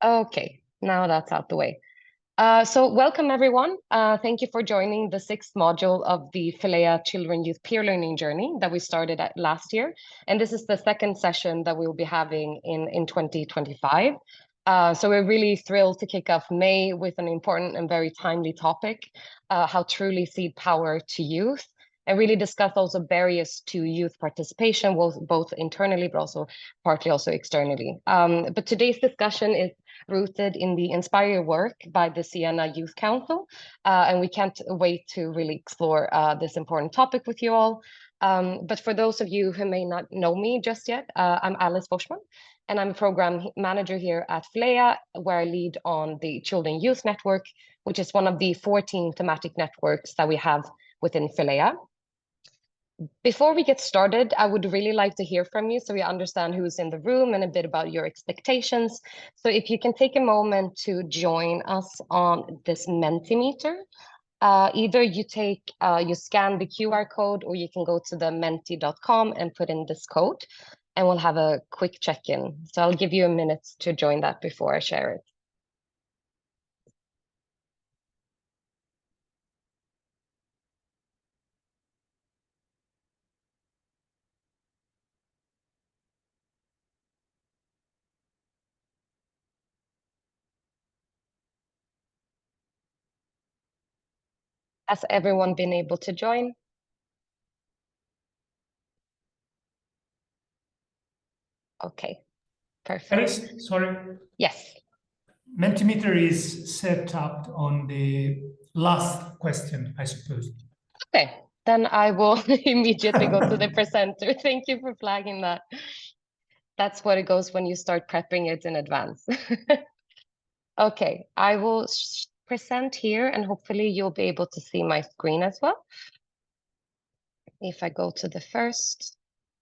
Okay, now that's out the way. So welcome everyone. Thank you for joining the sixth module of the Philea Children Youth Peer Learning Journey that we started at last year. And this is the second session that we'll be having in 2025. So we're really thrilled to kick off May with an important and very timely topic, how truly seed power to youth, and really discuss also barriers to youth participation, both internally, but also partly also externally. But today's discussion is rooted in the inspired work by the Siena Youth Council. And we can't wait to really explore this important topic with you all. But for those of you who may not know me just yet, I'm Alice Forsman, and I'm a program manager here at Philea, where I lead on the Children Youth Network, which is one of the 14 thematic networks that we have within Philea. Before we get started, I would really like to hear from you so we understand who's in the room and a bit about your expectations. So if you can take a moment to join us on this Mentimeter, either you scan the QR code, or you can go to the menti.com and put in this code, and we'll have a quick check-in. So I'll give you a minute to join that before I share it. Has everyone been able to join? Okay, perfect. Alice, sorry. Yes. Mentimeter is set up on the last question, I suppose. Okay, then I will immediately go to the presenter. Thank you for flagging that. That's what it goes when you start prepping it in advance. Okay, I will present here, and hopefully you'll be able to see my screen as well. If I go to the first,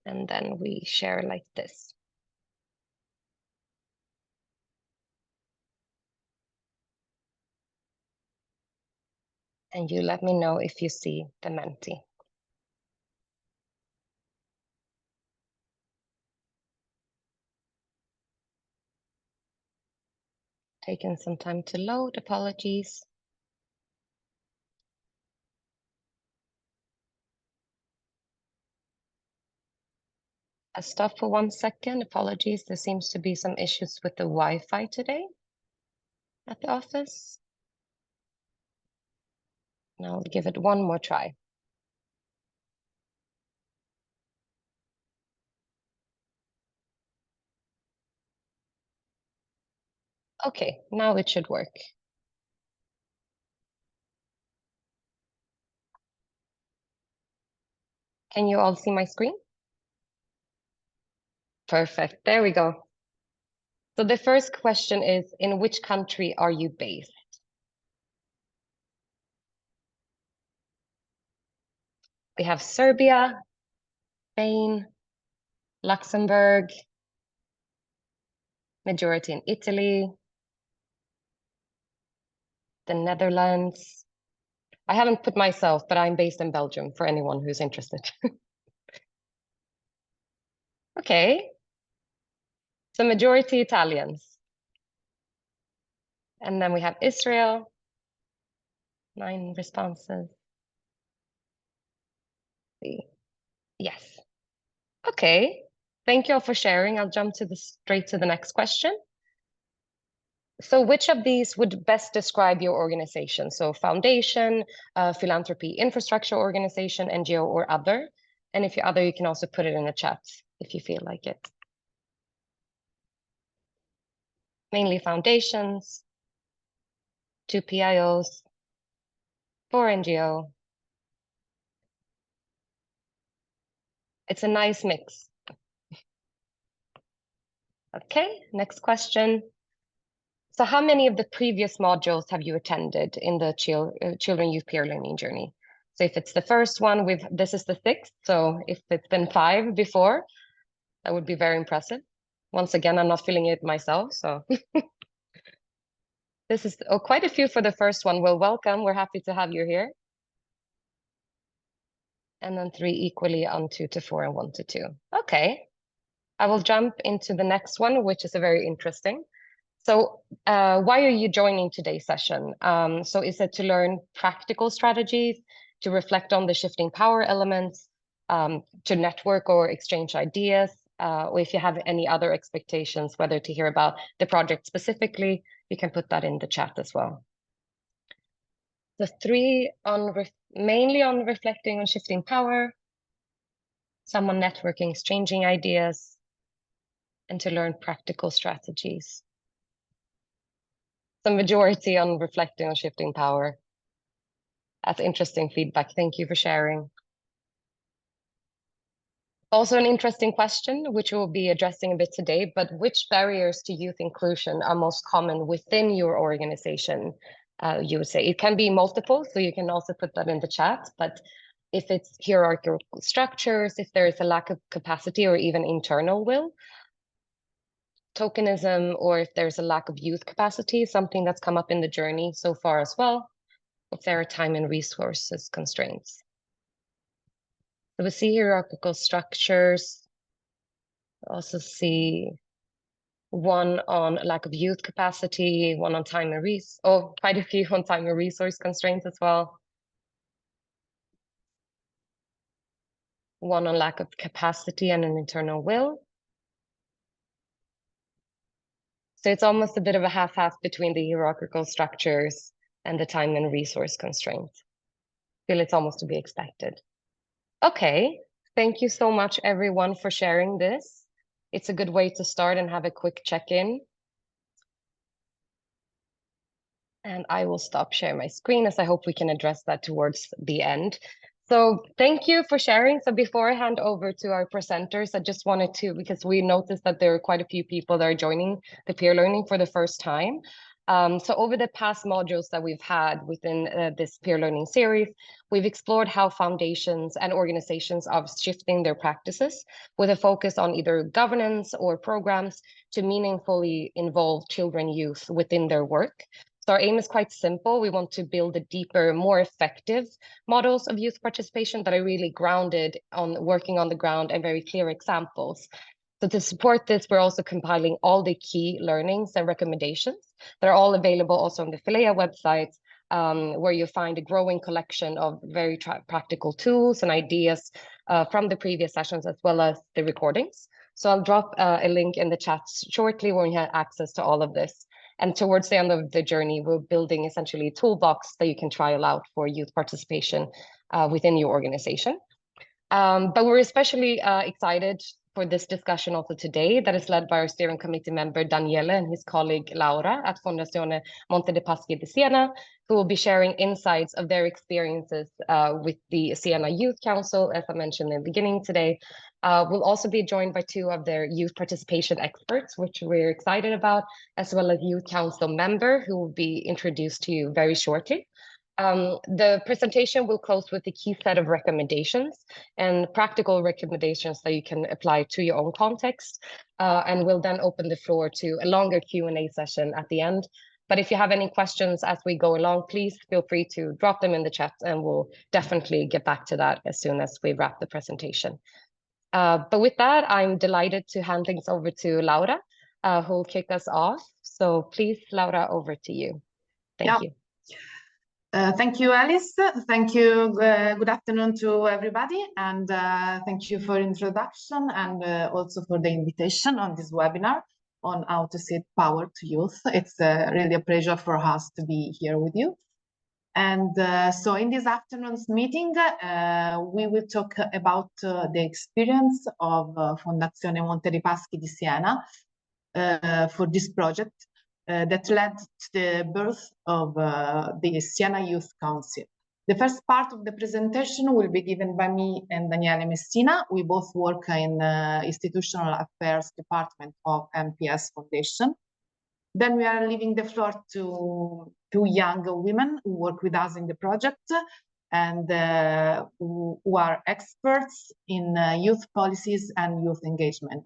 and then we share like this. And you let me know if you see the Menti. Taking some time to load, apologies. I stop for 1 second, apologies. There seems to be some issues with the Wi-Fi today at the office. Now I'll give it one more try. Okay, now it should work. Can you all see my screen? Perfect, there we go. So the first question is, in which country are you based? We have Serbia, Spain, Luxembourg, majority in Italy, the Netherlands. I haven't put myself, but I'm based in Belgium for anyone who's interested. Okay, so majority Italians. And then we have Israel, 9 responses. Yes. Okay, thank you all for sharing. I'll jump straight to the next question. So which of these would best describe your organization? So foundation, philanthropy, infrastructure organization, NGO, or other? And if you're other, you can also put it in the chat if you feel like it. Mainly foundations, 2 PIOs, 4 NGO. It's a nice mix. Okay, next question. So how many of the previous modules have you attended in the Children Youth Peer Learning Journey? So if it's the first one, this is the 6th. So if it's been 5 before, that would be very impressive. Once again, I'm not feeling it myself, so. This is quite a few for the first one. Well, welcome, we're happy to have you here. And then 3 equally on 2 to 4 and 1 to 2. Okay, I will jump into the next one, which is a very interesting. So why are you joining today's session? So is it to learn practical strategies, to reflect on the shifting power elements, to network or exchange ideas, or if you have any other expectations, whether to hear about the project specifically, you can put that in the chat as well. The three mainly on reflecting on shifting power, some on networking, exchanging ideas, and to learn practical strategies. The majority on reflecting on shifting power. That's interesting feedback. Thank you for sharing. Also an interesting question, which we'll be addressing a bit today, but which barriers to youth inclusion are most common within your organization, you would say? It can be multiple, so you can also put that in the chat, but if it's hierarchical structures, if there is a lack of capacity or even internal will, tokenism, or if there's a lack of youth capacity, something that's come up in the journey so far as well, if there are time and resources constraints. So we see hierarchical structures, also see one on lack of youth capacity, one on time and quite a few on time and resource constraints as well. One on lack of capacity and an internal will. So it's almost a bit of a half-half between the hierarchical structures and the time and resource constraints. I feel it's almost to be expected. Okay, thank you so much everyone for sharing this. It's a good way to start and have a quick check-in. And I will stop sharing my screen, as I hope we can address that towards the end. So thank you for sharing. So before I hand over to our presenters, I just wanted to, because we noticed that there are quite a few people that are joining the peer learning for the first time. So over the past modules that we've had within this peer learning series, we've explored how foundations and organizations are shifting their practices with a focus on either governance or programs to meaningfully involve children, youth within their work. So our aim is quite simple. We want to build a deeper, more effective models of youth participation that are really grounded on working on the ground and very clear examples. So to support this, we're also compiling all the key learnings and recommendations that are all available also on the Philea website, where you find a growing collection of very practical tools and ideas from the previous sessions, as well as the recordings. So I'll drop a link in the chat shortly when you have access to all of this. And towards the end of the journey, we're building essentially a toolbox that you can trial out for youth participation within your organization. But we're especially excited for this discussion also today that is led by our steering committee member Daniele and his colleague Laura at Fondazione Monte dei Paschi di Siena, who will be sharing insights of their experiences with the Siena Youth Council, as I mentioned in the beginning today. We'll also be joined by two of their youth participation experts, which we're excited about, as well as Youth Council member who will be introduced to you very shortly. The presentation will close with a key set of recommendations and practical recommendations that you can apply to your own context. And we'll then open the floor to a longer Q&A session at the end. But if you have any questions as we go along, please feel free to drop them in the chat and we'll definitely get back to that as soon as we wrap the presentation. But with that, I'm delighted to hand things over to Laura, who will kick us off. So please, Laura, over to you. Thank you. Thank you, Alice. Thank you. Good afternoon to everybody. And thank you for introduction and also for the invitation on this webinar on how to seed power to youth. It's really a pleasure for us to be here with you. And so in this afternoon's meeting, we will talk about the experience of Fondazione Monte dei Paschi di Siena for this project. That led to the birth of the Siena Youth Council. The first part of the presentation will be given by me and Daniele Messina. We both work in Institutional Affairs Department of MPS Foundation. Then we are leaving the floor to two young women who work with us in the project and who are experts in youth policies and youth engagement.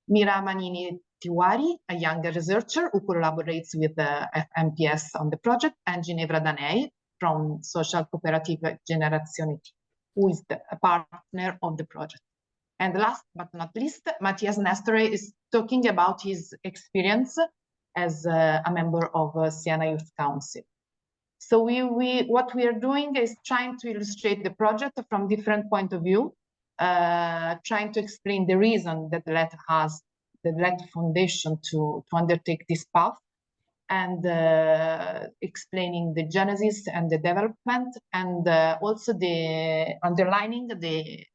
Mira Manini Tiwari, a young researcher who collaborates with the MPS on the project, and Ginevra Danei from Social Cooperative Generazione T, who is a partner of the project. And last but not least, Matthias Nestore is talking about his experience as a member of Siena Youth Council. So what we are doing is trying to illustrate the project from different point of view, trying to explain the reason that led Foundation to undertake this path, and explaining the genesis and the development, and also the underlining the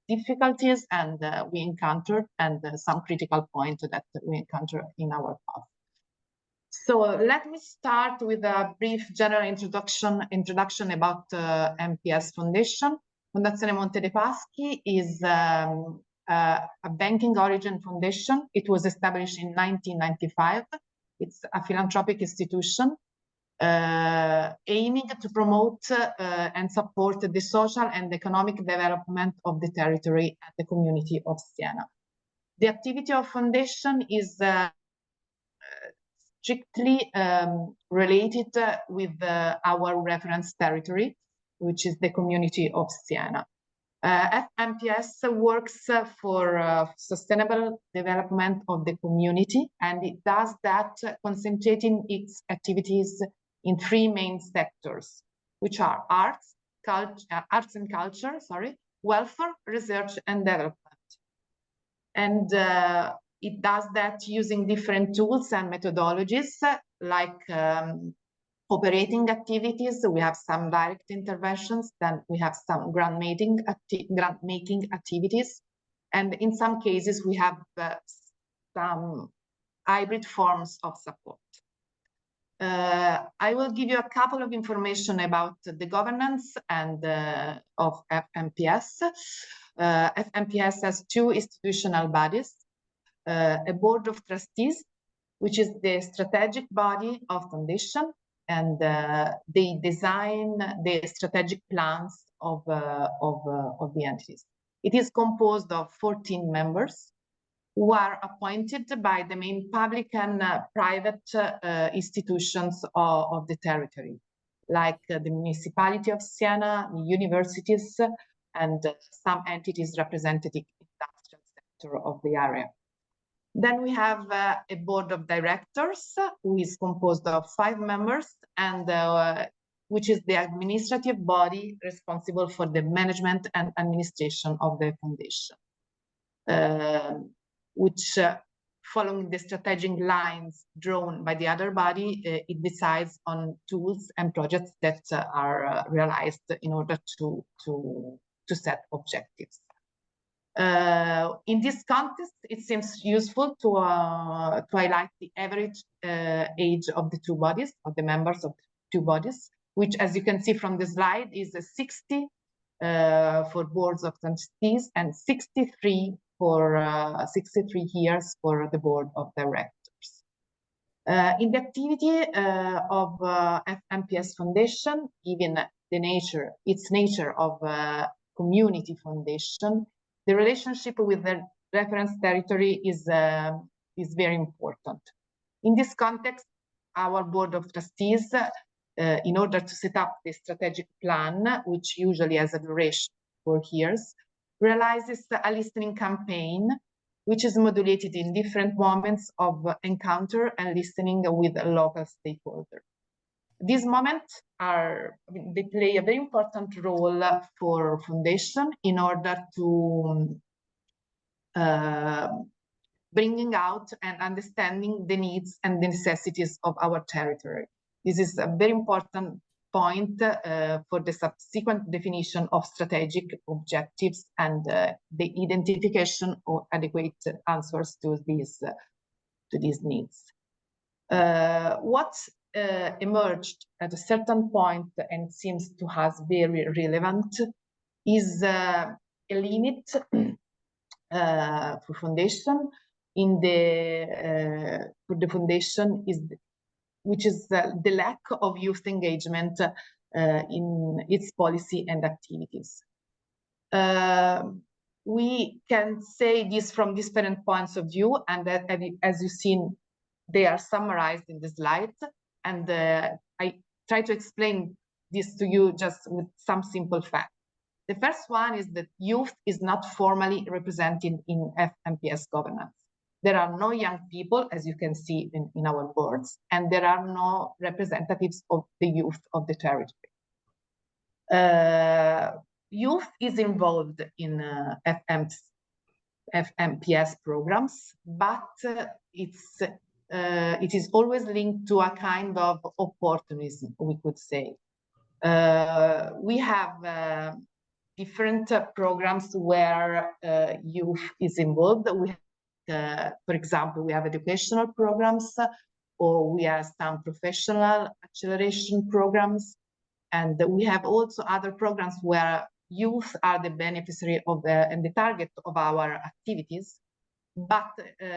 difficulties and we encountered, and some critical points that we encountered in our path. So let me start with a brief general introduction about MPS Foundation. Fondazione Monte dei Paschi is a banking origin foundation. It was established in 1995. It's a philanthropic institution aiming to promote and support the social and economic development of the territory and the community of Siena. The activity of foundation is strictly related with our reference territory, which is the community of Siena. FMPS works for sustainable development of the community, and it does that concentrating its activities in three main sectors, which are arts and culture, welfare, research, and development. And it does that using different tools and methodologies, like operating activities. We have some direct interventions, then we have some grant making activities, and in some cases we have some hybrid forms of support. I will give you a couple of information about the governance and of FMPS. FMPS has two institutional bodies, a board of trustees, which is the strategic body of foundation, and they design the strategic plans of the entities. It is composed of 14 members who are appointed by the main public and private institutions of the territory, like the municipality of Siena, the universities, and some entities represented in the industrial sector of the area. Then we have a board of directors, who is composed of 5 members, and which is the administrative body responsible for the management and administration of the foundation, which, following the strategic lines drawn by the other body, it decides on tools and projects that are realized in order to set objectives. In this context, it seems useful to highlight the average age of the two bodies, of the members of the two bodies, which, as you can see from the slide, is 60 for boards of trustees and 63 years for the board of directors. In the activity of FMPS Foundation, given its nature of community foundation, the relationship with the reference territory is very important. In this context, our board of trustees, in order to set up the strategic plan, which usually has a duration of 4 years, realizes a listening campaign, which is modulated in different moments of encounter and listening with local stakeholders. These moments they play a very important role for foundation in order to bringing out and understanding the needs and the necessities of our territory. This is a very important point for the subsequent definition of strategic objectives and the identification of adequate answers to these needs. What emerged at a certain point and seems to us very relevant is a limit for foundation for the foundation which is the lack of youth engagement in its policy and activities. We can say this from different points of view, and that, as you've seen, they are summarized in the slide. And I try to explain this to you just with some simple facts. The first one is that youth is not formally represented in FMPS governance. There are no young people, as you can see in our boards, and there are no representatives of the youth of the territory. Youth is involved in FMPS programs, but it is always linked to a kind of opportunism, we could say. We have different programs where youth is involved. We have, for example, we have educational programs, or we have some professional acceleration programs, and we have also other programs where youth are the beneficiary of and the target of our activities, but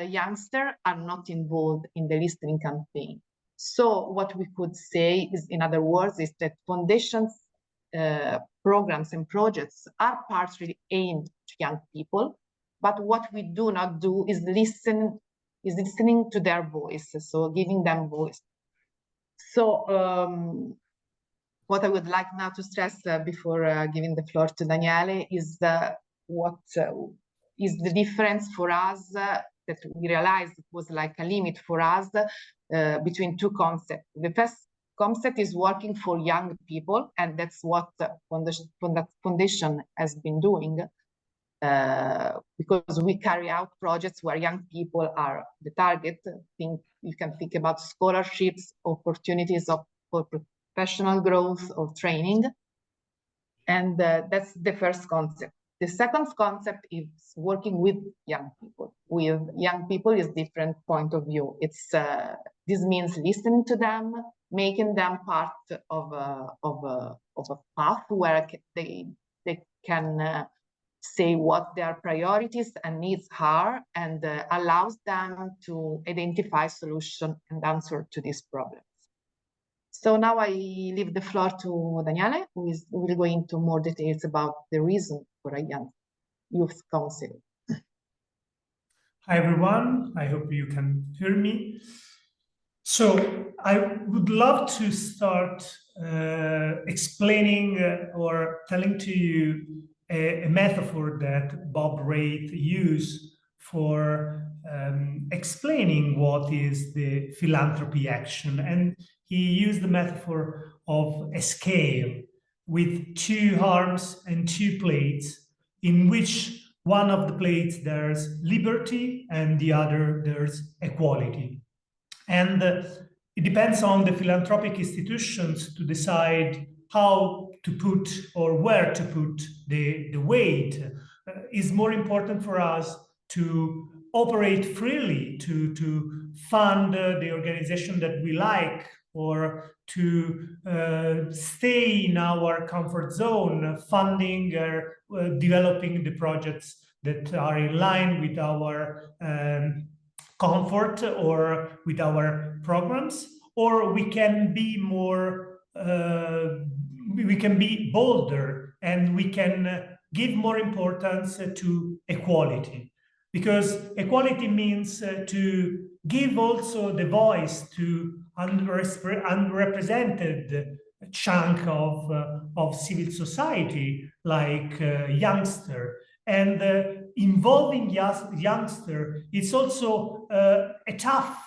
youngsters are not involved in the listening campaign. So what we could say is, in other words, is that foundations, programs and projects are partially aimed to young people, but what we do not do is listening to their voices, so giving them voice. So what I would like now to stress before giving the floor to Daniele is what is the difference for us that we realized it was like a limit for us between two concepts. The first concept is working for young people, and that's what the foundation has been doing, because we carry out projects where young people are the target. You can think about scholarships, opportunities for professional growth or training, and that's the first concept. The second concept is working with young people. With young people is different point of view. It's this means listening to them, making them part of a path where they can say what their priorities and needs are, and allows them to identify solutions and answer to these problems. So now I leave the floor to Daniele, who will go into more details about the reason for a young youth council. Hi, everyone. I hope you can hear me. So I would love to start explaining or telling to you a metaphor that Bob Wraith used for explaining what is the philanthropy action. And he used the metaphor of a scale with two arms and two plates, in which one of the plates there's liberty and the other there's equality. And it depends on the philanthropic institutions to decide how to put or where to put the weight. Is more important for us to operate freely, to fund the organization that we like, or to stay in our comfort zone, funding or developing the projects that are in line with our comfort or with our programs, or we can be more, we can be bolder, and we can give more importance to equality. Because equality means to give also the voice to underrepresented chunk of civil society, like youngster. And involving youngster is also a tough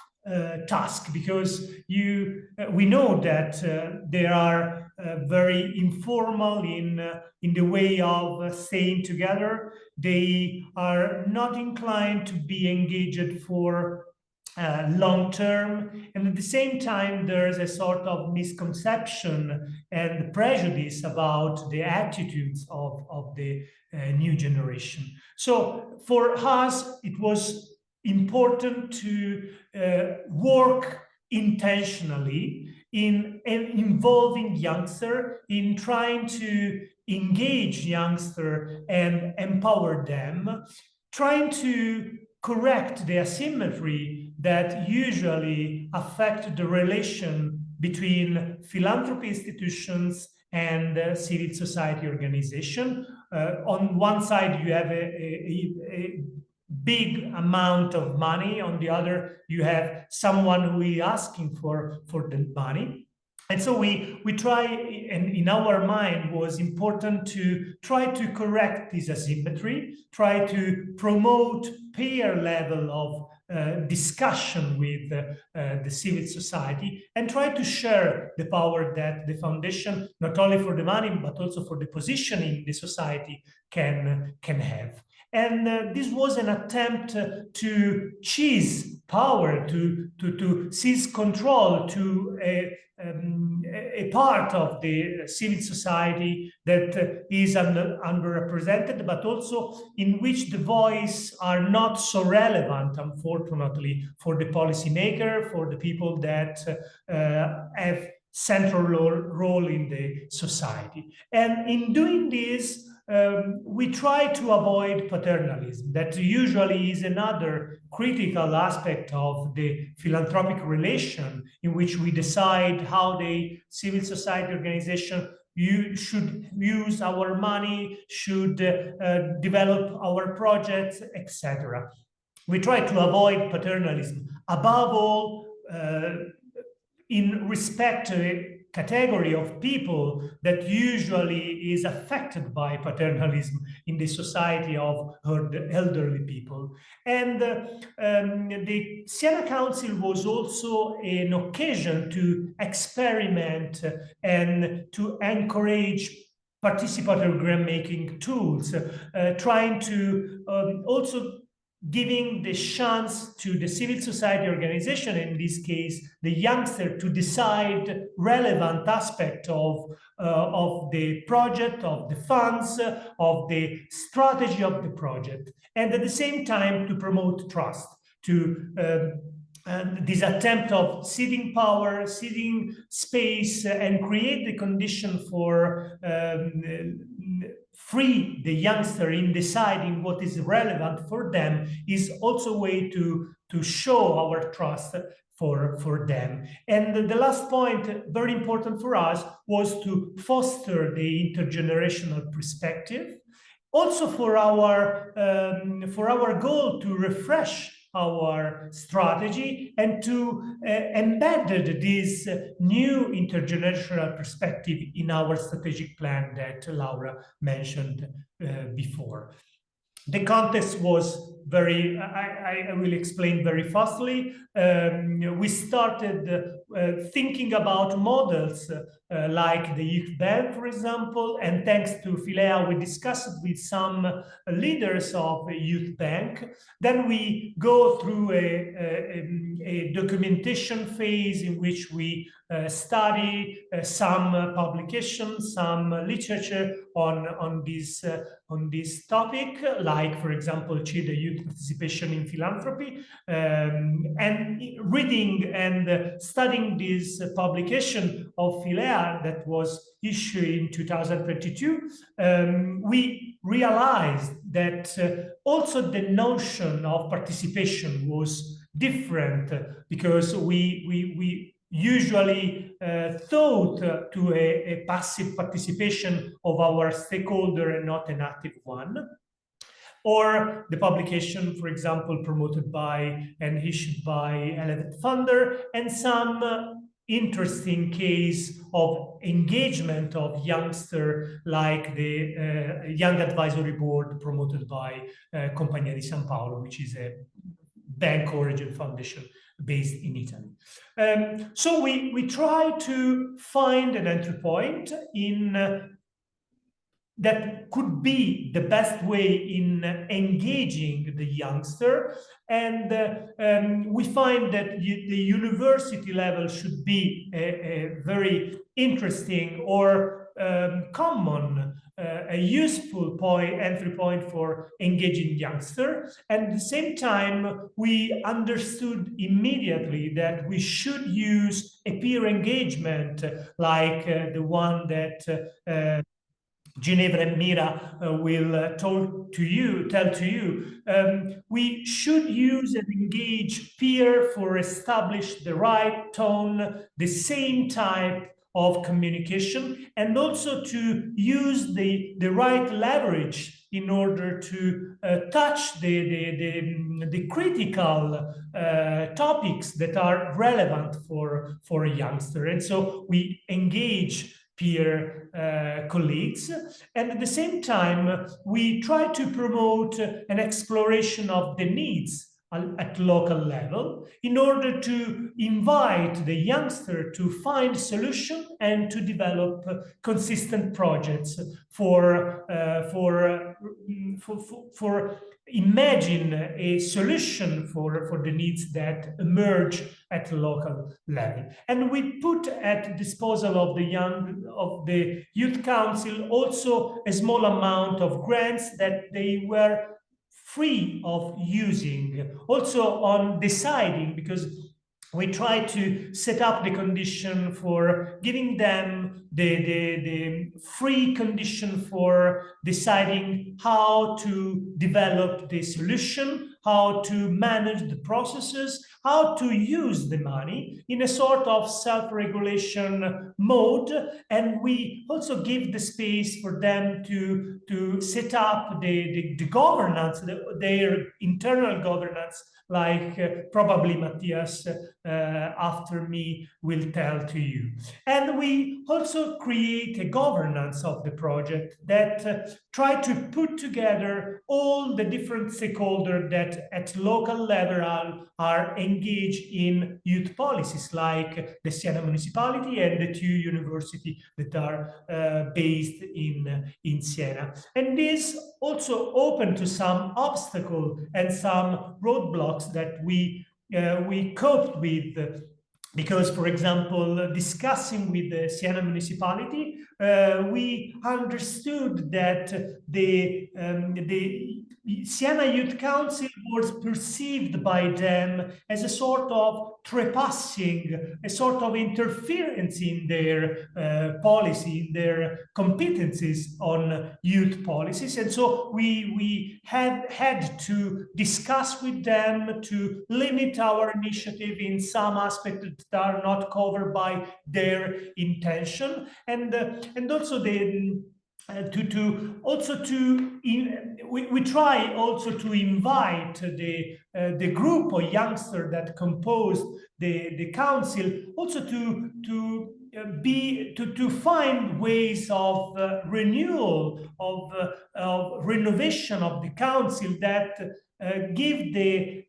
task, because we know that they are very informal in the way of staying together. They are not inclined to be engaged for long term, and at the same time there's a sort of misconception and prejudice about the attitudes of the new generation. So for us it was important to work intentionally in involving youngster, in trying to engage youngster and empower them, trying to correct the asymmetry that usually affect the relation between philanthropy institutions and civil society organization. On one side, you have a big amount of money. On the other, you have someone who is asking for the money. And so we try, and in our mind was important to try to correct this asymmetry, try to promote peer level of discussion with the civil society, and try to share the power that the foundation, not only for the money, but also for the positioning the society can have. And this was an attempt to seize power, to seize control to a part of the civil society that is underrepresented, but also in which the voice are not so relevant, unfortunately, for the policymaker, for the people that have central role in the society. And in doing this, we try to avoid paternalism. That usually is another critical aspect of the philanthropic relation, in which we decide how the civil society organization should use our money, should develop our projects, etc. We try to avoid paternalism, above all, in respect to a category of people that usually is affected by paternalism in the society of elderly people. And the Siena Council was also an occasion to experiment and to encourage participatory grant-making tools, trying to also giving the chance to the civil society organization, in this case, the youngster, to decide relevant aspect of the project, of the funds, of the strategy of the project, and at the same time to promote trust, to this attempt of ceding power, ceding space, and create the condition for free the youngster in deciding what is relevant for them, is also a way to show our trust for them. And the last point, very important for us, was to foster the intergenerational perspective, also for our goal to refresh our strategy and to embed this new intergenerational perspective in our strategic plan that Laura mentioned before. The context was very, I will explain very fastly. We started thinking about models like the youth bank, for example, and thanks to Philea, we discussed with some leaders of a youth bank. Then we go through a documentation phase in which we study some publications, some literature on this topic, like, for example, the youth participation in philanthropy, and reading and studying this publication of Philea that was issued in 2022, we realized that also the notion of participation was different, because we usually thought to a passive participation of our stakeholder and not an active one. Or the publication, for example, promoted by and issued by Elevate Funder, and some interesting case of engagement of youngster, like the Young Advisory Board promoted by Compagnia di San Paolo, which is a bank origin foundation based in Italy. So we try to find an entry point in that could be the best way in engaging the youngster, and we find that the university level should be a very interesting or common, a useful entry point for engaging youngster. And at the same time, we understood immediately that we should use a peer engagement like the one that Ginevra and Mira will tell to you. We should use and engage peer for establish the right tone, the same type of communication, and also to use the right leverage in order to touch the critical topics that are relevant for a youngster. And so we engage peer colleagues, and at the same time we try to promote an exploration of the needs at local level in order to invite the youngster to find solution and to develop consistent projects for imagine a solution for the needs that emerge at local level. And we put at disposal of the Youth Council also a small amount of grants that they were free of using, also on deciding, because we try to set up the condition for giving them the free condition for deciding how to develop the solution, how to manage the processes, how to use the money in a sort of self-regulation mode. And we also give the space for them to set up the governance, their internal governance, like probably Matthias after me will tell to you. And we also create a governance of the project that try to put together all the different stakeholders that at local level are engaged in youth policies, like the Siena municipality and the two universities that are based in Siena. And this also open to some obstacles and some roadblocks that we coped with, because, for example, discussing with the Siena municipality, we understood that the Siena Youth Council was perceived by them as a sort of trespassing, a sort of interference in their policy, in their competencies on youth policies. And so we had to discuss with them to limit our initiative in some aspects that are not covered by their intention, and also we try also to invite the group of youngsters that compose the council also to find ways of renewal, of renovation of the council that give the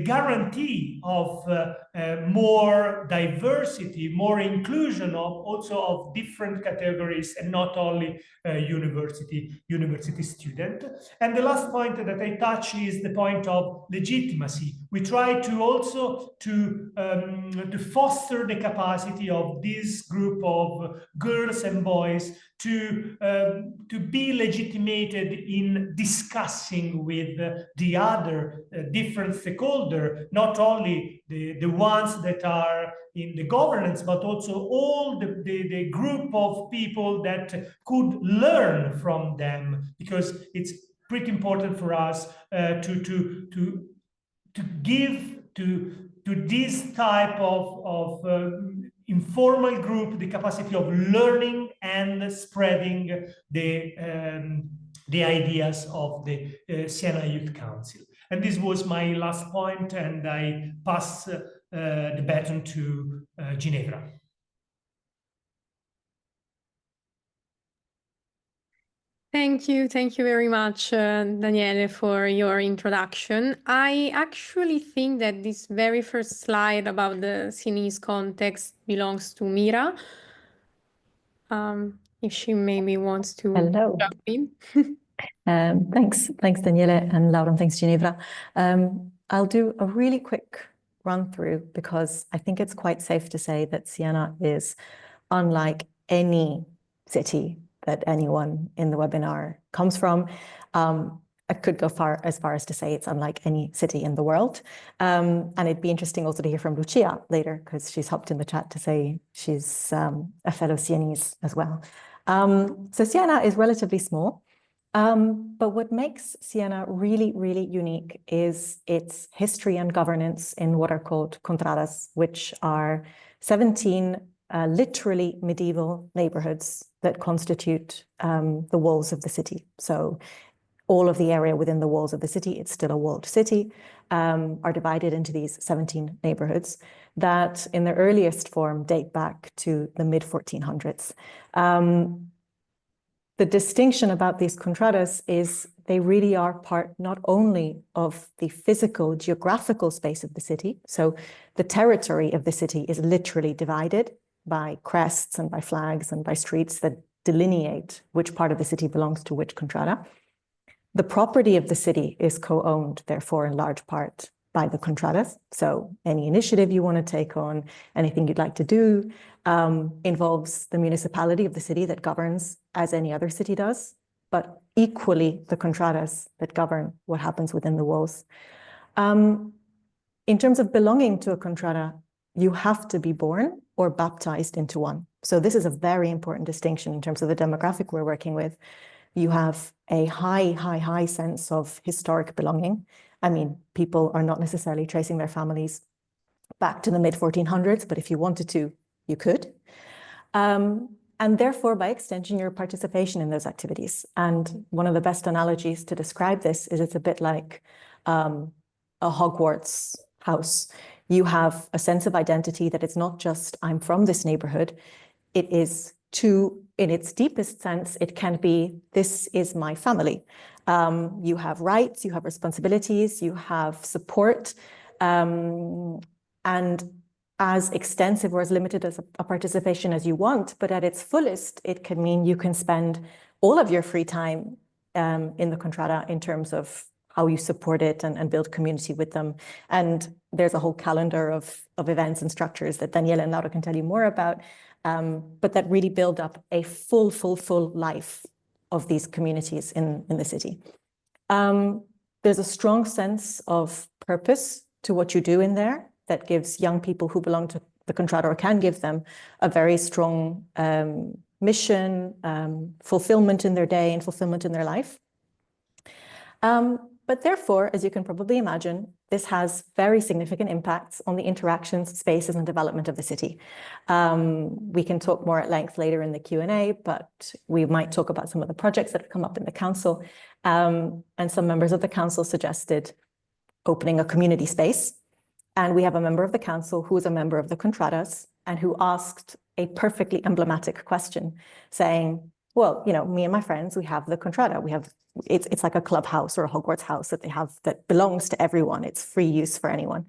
guarantee of more diversity, more inclusion also of different categories, and not only university student. And the last point that I touch is the point of legitimacy. We try to also to foster the capacity of this group of girls and boys to be legitimated in discussing with the other different stakeholders, not only the ones that are in the governance, but also all the group of people that could learn from them, because it's pretty important for us to give to this type of informal group the capacity of learning and spreading the ideas of the Siena Youth Council. And this was my last point, and I pass the baton to Ginevra. Thank you very much, Daniele, for your introduction. I actually think that this very first slide about the Sienese context belongs to Mira. If she maybe wants to jump in. Thanks, Daniele and Laura, and thanks, Ginevra. I'll do a really quick run through because I think it's quite safe to say that Siena is unlike any city that anyone in the webinar comes from. I could go as far as to say it's unlike any city in the world. And it'd be interesting also to hear from Lucia later, because she's hopped in the chat to say she's a fellow Sienese as well. So Siena is relatively small, but what makes Siena really, really unique is its history and governance in what are called contradas, which are 17 literally medieval neighborhoods that constitute the walls of the city. So all of the area within the walls of the city, it's still a walled city, are divided into these 17 neighborhoods that in their earliest form date back to the mid-1400s. The distinction about these contradas is they really are part not only of the physical, geographical space of the city. So the territory of the city is literally divided by crests and by flags and by streets that delineate which part of the city belongs to which contrada. The property of the city is co-owned, therefore, in large part by the contradas. So any initiative you want to take on, anything you'd like to do, involves the municipality of the city that governs as any other city does, but equally the contradas that govern what happens within the walls. In terms of belonging to a contrada, you have to be born or baptized into one. So this is a very important distinction in terms of the demographic we're working with. You have a high sense of historic belonging. I mean, people are not necessarily tracing their families back to the mid-1400s, but if you wanted to, you could. And therefore, by extension, your participation in those activities. And one of the best analogies to describe this is it's a bit like a Hogwarts house. You have a sense of identity that it's not just, I'm from this neighborhood. It is in its deepest sense, it can be, this is my family. You have rights, you have responsibilities, you have support, and as extensive or as limited as a participation as you want, but at its fullest, it can mean you can spend all of your free time in the contrada in terms of how you support it and build community with them. And there's a whole calendar of events and structures that Daniele and Laura can tell you more about, but that really build up a full life of these communities in the city. There's a strong sense of purpose to what you do in there that gives young people who belong to the contrada or can give them a very strong mission, fulfillment in their day and fulfillment in their life. But therefore, as you can probably imagine, this has very significant impacts on the interactions, spaces, and development of the city. We can talk more at length later in the Q&A, but we might talk about some of the projects that have come up in the council. And some members of the council suggested opening a community space. And we have a member of the council who is a member of the contradas and who asked a perfectly emblematic question, saying, well, you know, me and my friends, we have the contrada. We have it's like a clubhouse or a Hogwarts house that they have that belongs to everyone. It's free use for anyone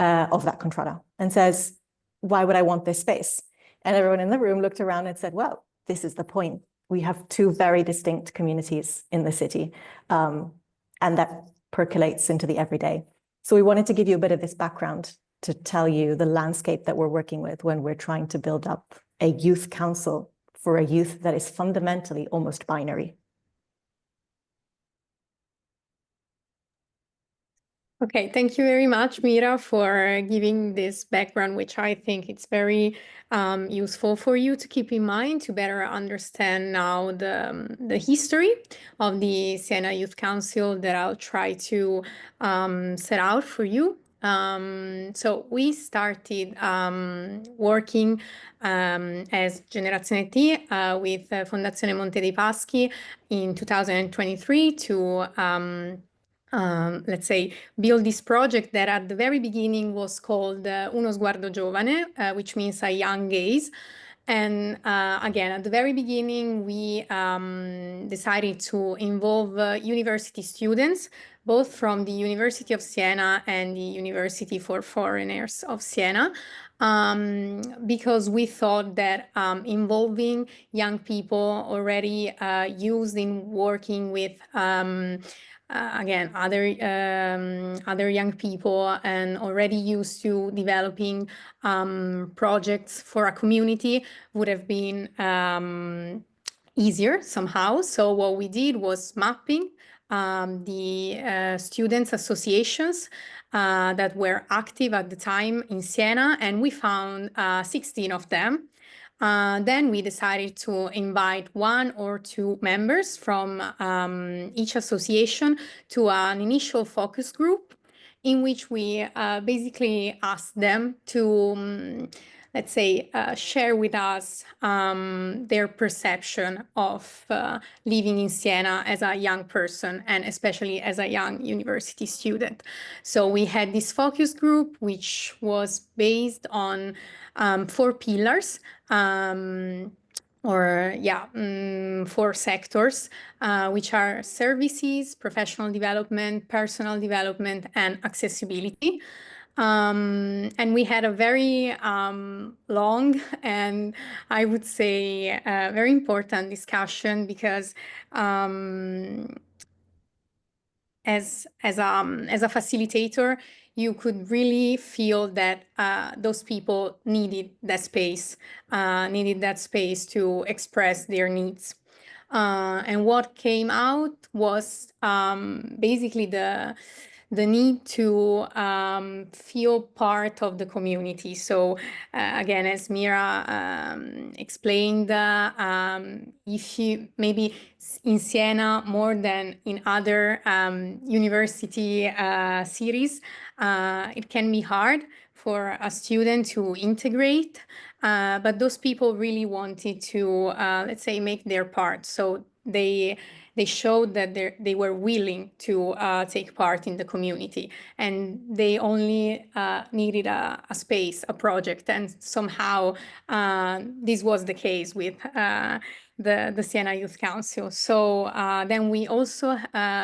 of that contrada, and says, why would I want this space? And everyone in the room looked around and said, well, this is the point. We have two very distinct communities in the city, and that percolates into the everyday. So we wanted to give you a bit of this background to tell you the landscape that we're working with when we're trying to build up a youth council for a youth that is fundamentally almost binary. Okay, thank you very much, Mira, for giving this background, which I think it's very useful for you to keep in mind to better understand now the history of the Siena Youth Council that I'll try to set out for you. So we started working as Generazione T with Fondazione Monte dei Paschi in 2023 to let's say, build this project that at the very beginning was called Uno Sguardo Giovane, which means a young gaze. And again, at the very beginning, we decided to involve university students, both from the University of Siena and the University for Foreigners of Siena, because we thought that involving young people already used in working with again, other young people and already used to developing projects for a community would have been easier somehow. So what we did was mapping the students' associations that were active at the time in Siena, and we found 16 of them. Then we decided to invite 1 or 2 members from each association to an initial focus group in which we basically asked them to, let's say, share with us their perception of living in Siena as a young person and especially as a young university student. So we had this focus group, which was based on 4 pillars. four sectors, which are services, professional development, personal development, and accessibility. And we had a very long and I would say very important discussion because as a facilitator, you could really feel that those people needed that space to express their needs. And what came out was basically the need to feel part of the community. So again, as Mira explained, if you maybe in Siena more than in other university cities, it can be hard for a student to integrate, but those people really wanted to, let's say, make their part. So they showed that they were willing to take part in the community, and they only needed a space, a project, and somehow this was the case with the Siena Youth Council. So then we also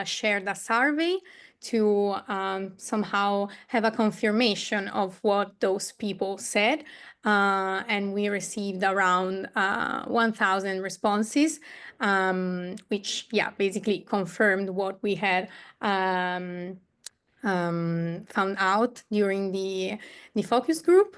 shared a survey to somehow have a confirmation of what those people said. And we received around 1,000 responses, which, basically confirmed what we had found out during the focus group.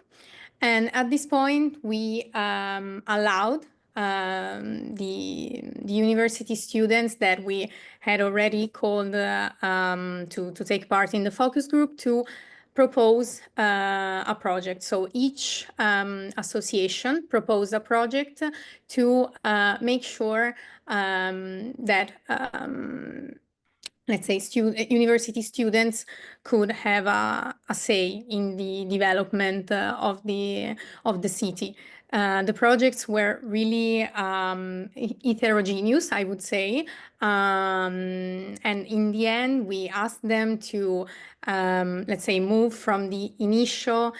And at this point, we allowed the university students that we had already called to take part in the focus group to propose a project. So each association proposed a project to make sure that let's say university students could have a say in the development of the city. The projects were really heterogeneous, I would say. And in the end, we asked them to, let's say, move from the initial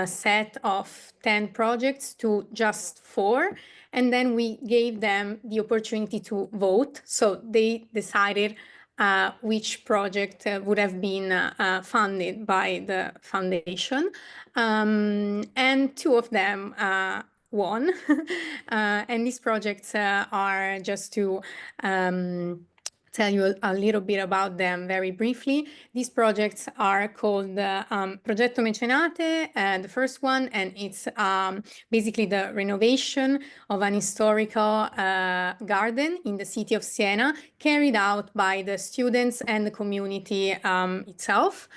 set of 10 projects to just 4. And then we gave them the opportunity to vote. So they decided which project would have been funded by the foundation. And 2 of them won. And these projects are, just to tell you a little bit about them very briefly. These projects are called Progetto Mecenate, the first one, and it's basically the renovation of an historical garden in the city of Siena, carried out by the students and the community itself.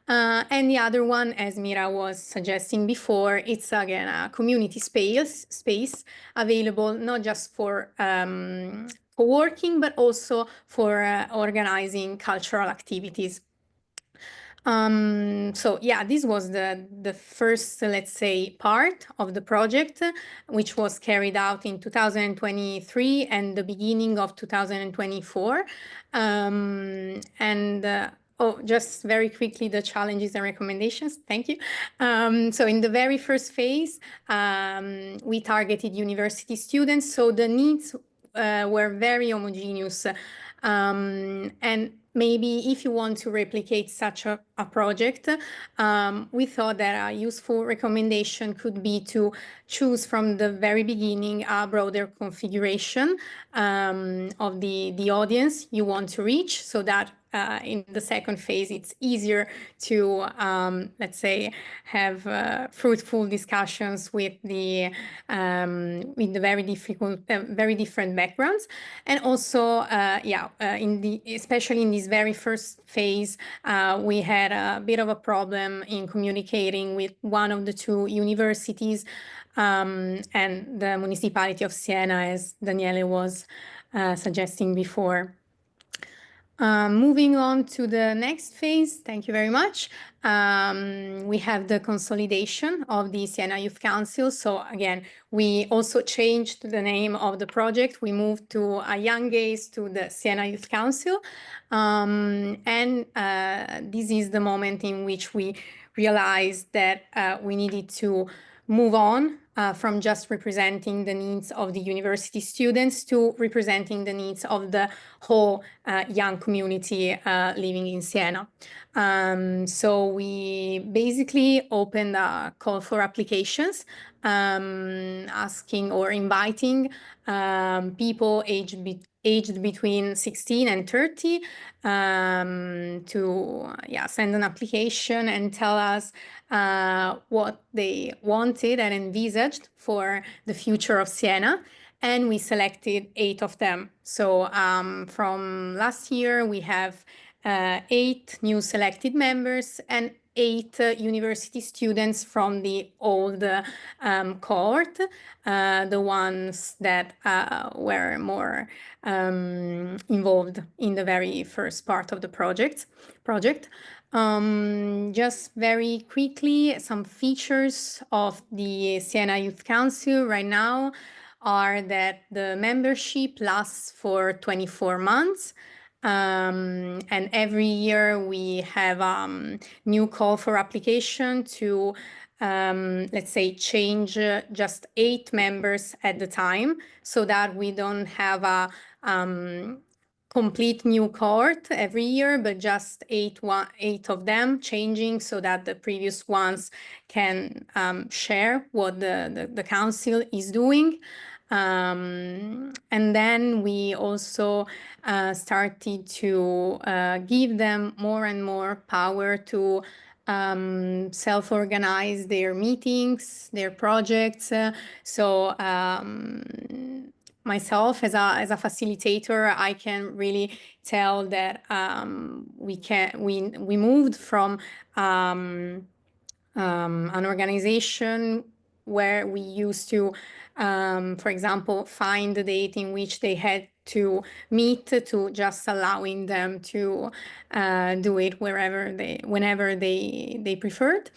And the other one, as Mira was suggesting before, it's again a community space available not just for co-working, but also for organizing cultural activities. So this was the first, let's say, part of the project, which was carried out in 2023 and the beginning of 2024. Just very quickly, the challenges and recommendations. Thank you. So in the very first phase, we targeted university students. So the needs were very homogeneous. And maybe if you want to replicate such a project, we thought that a useful recommendation could be to choose from the very beginning a broader configuration of the audience you want to reach, so that in the second phase, it's easier to, let's say, have fruitful discussions with the very different backgrounds. And also, especially in this very first phase, we had a bit of a problem in communicating with one of the 2 universities and the municipality of Siena, as Daniele was suggesting before. Moving on to the next phase, thank you very much. We have the consolidation of the Siena Youth Council. So again, we also changed the name of the project. We moved to a young gaze to the Siena Youth Council. This is the moment in which we realized that we needed to move on from just representing the needs of the university students to representing the needs of the whole young community living in Siena. So we basically opened a call for applications, asking or inviting people aged between 16 and 30 to send an application and tell us what they wanted and envisaged for the future of Siena. And we selected 8 of them. So from last year, we have 8 new selected members and 8 university students from the old cohort, the ones that were more involved in the very first part of the project. Just very quickly, some features of the Siena Youth Council right now are that the membership lasts for 24 months. And every year we have new call for application to, let's say, change just 8 members at the time, so that we don't have a complete new cohort every year, but just 8 of them changing, so that the previous ones can share what the council is doing. And then we also started to give them more and more power to self-organize their meetings, their projects. So myself as a facilitator, I can really tell that we moved from an organization where we used to, for example, find the date in which they had to meet, to just allowing them to do it whenever they preferred.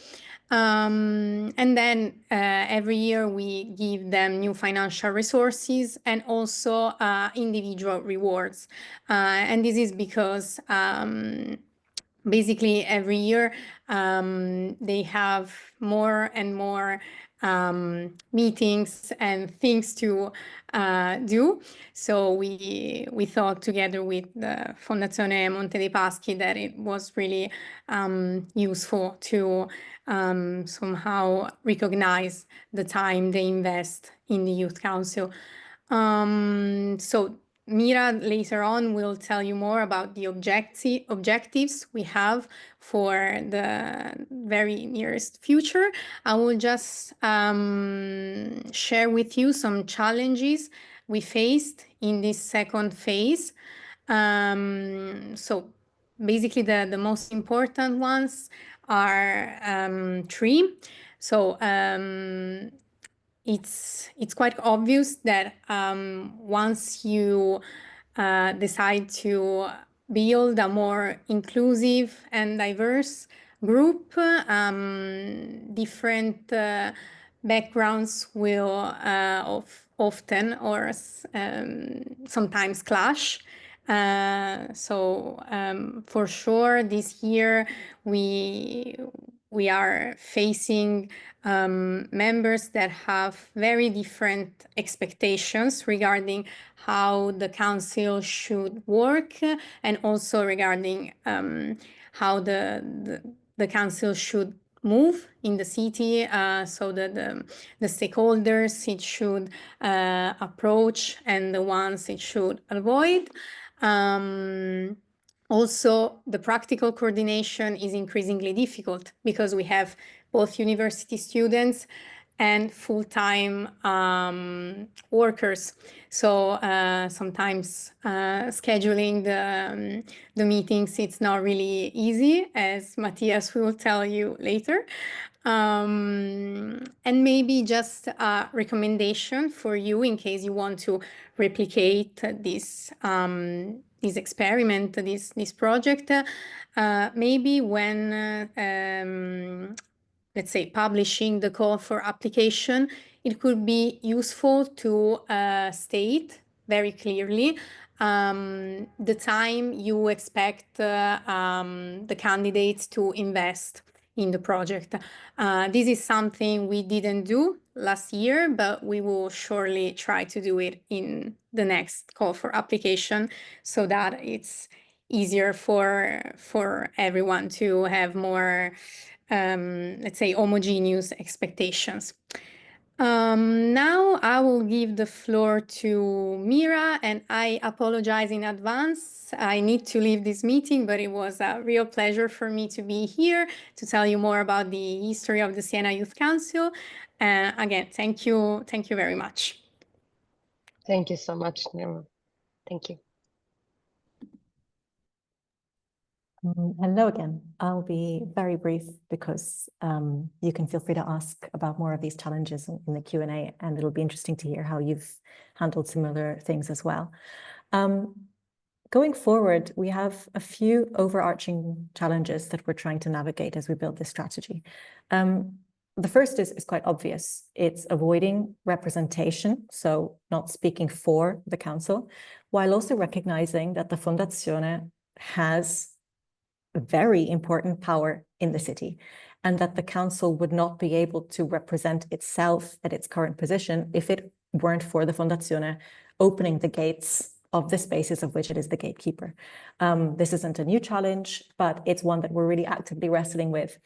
And then every year we give them new financial resources and also individual rewards. And this is because basically every year they have more and more meetings and things to do. So we thought together with the Fondazione Monte dei Paschi that it was really useful to somehow recognize the time they invest in the Youth Council. So Mira later on will tell you more about the objectives we have for the very nearest future. I will just share with you some challenges we faced in this second phase. So basically the most important ones are 3. So it's quite obvious that once you decide to build a more inclusive and diverse group, different backgrounds will often or sometimes clash. So for sure this year we are facing members that have very different expectations regarding how the council should work, and also regarding how the council should move in the city, so that the stakeholders it should approach and the ones it should avoid. Also, the practical coordination is increasingly difficult because we have both university students and full-time workers. So sometimes scheduling the meetings, it's not really easy, as Matthias will tell you later. And maybe just a recommendation for you in case you want to replicate this experiment, this project. Maybe when let's say publishing the call for application, it could be useful to state very clearly the time you expect the candidates to invest in the project. This is something we didn't do last year, but we will surely try to do it in the next call for application so that it's easier for everyone to have more, let's say, homogeneous expectations. Now I will give the floor to Mira, and I apologize in advance. I need to leave this meeting, but it was a real pleasure for me to be here to tell you more about the history of the Siena Youth Council. Again, thank you very much. Thank you so much, Nira. Thank you. Hello again. I'll be very brief because you can feel free to ask about more of these challenges in the Q&A, and it'll be interesting to hear how you've handled similar things as well. Going forward, we have a few overarching challenges that we're trying to navigate as we build this strategy. The first is quite obvious. It's avoiding representation, so not speaking for the council, while also recognizing that the Fondazione has very important power in the city, and that the council would not be able to represent itself at its current position if it weren't for the Fondazione opening the gates of the spaces of which it is the gatekeeper. This isn't a new challenge, but it's one that we're really actively wrestling with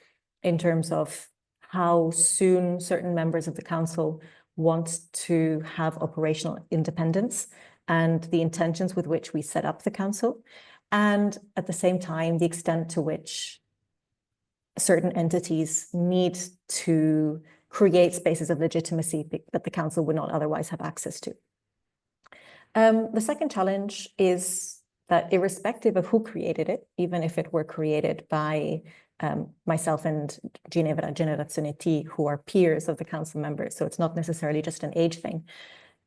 in terms of how soon certain members of the council want to have operational independence and the intentions with which we set up the council. And at the same time, the extent to which certain entities need to create spaces of legitimacy that the council would not otherwise have access to. The second challenge is that irrespective of who created it, even if it were created by myself and Ginevra, Generazione T, who are peers of the council members, so it's not necessarily just an age thing,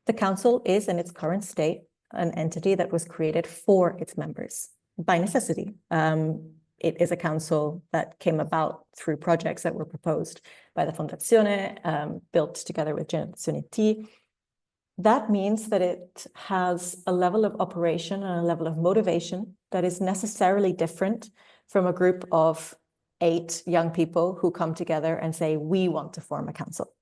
the council is in its current state an entity that was created for its members by necessity. It is a council that came about through projects that were proposed by the Fondazione, built together with Generazione T. That means that it has a level of operation and a level of motivation that is necessarily different from a group of 8 young people who come together and say, we want to form a council.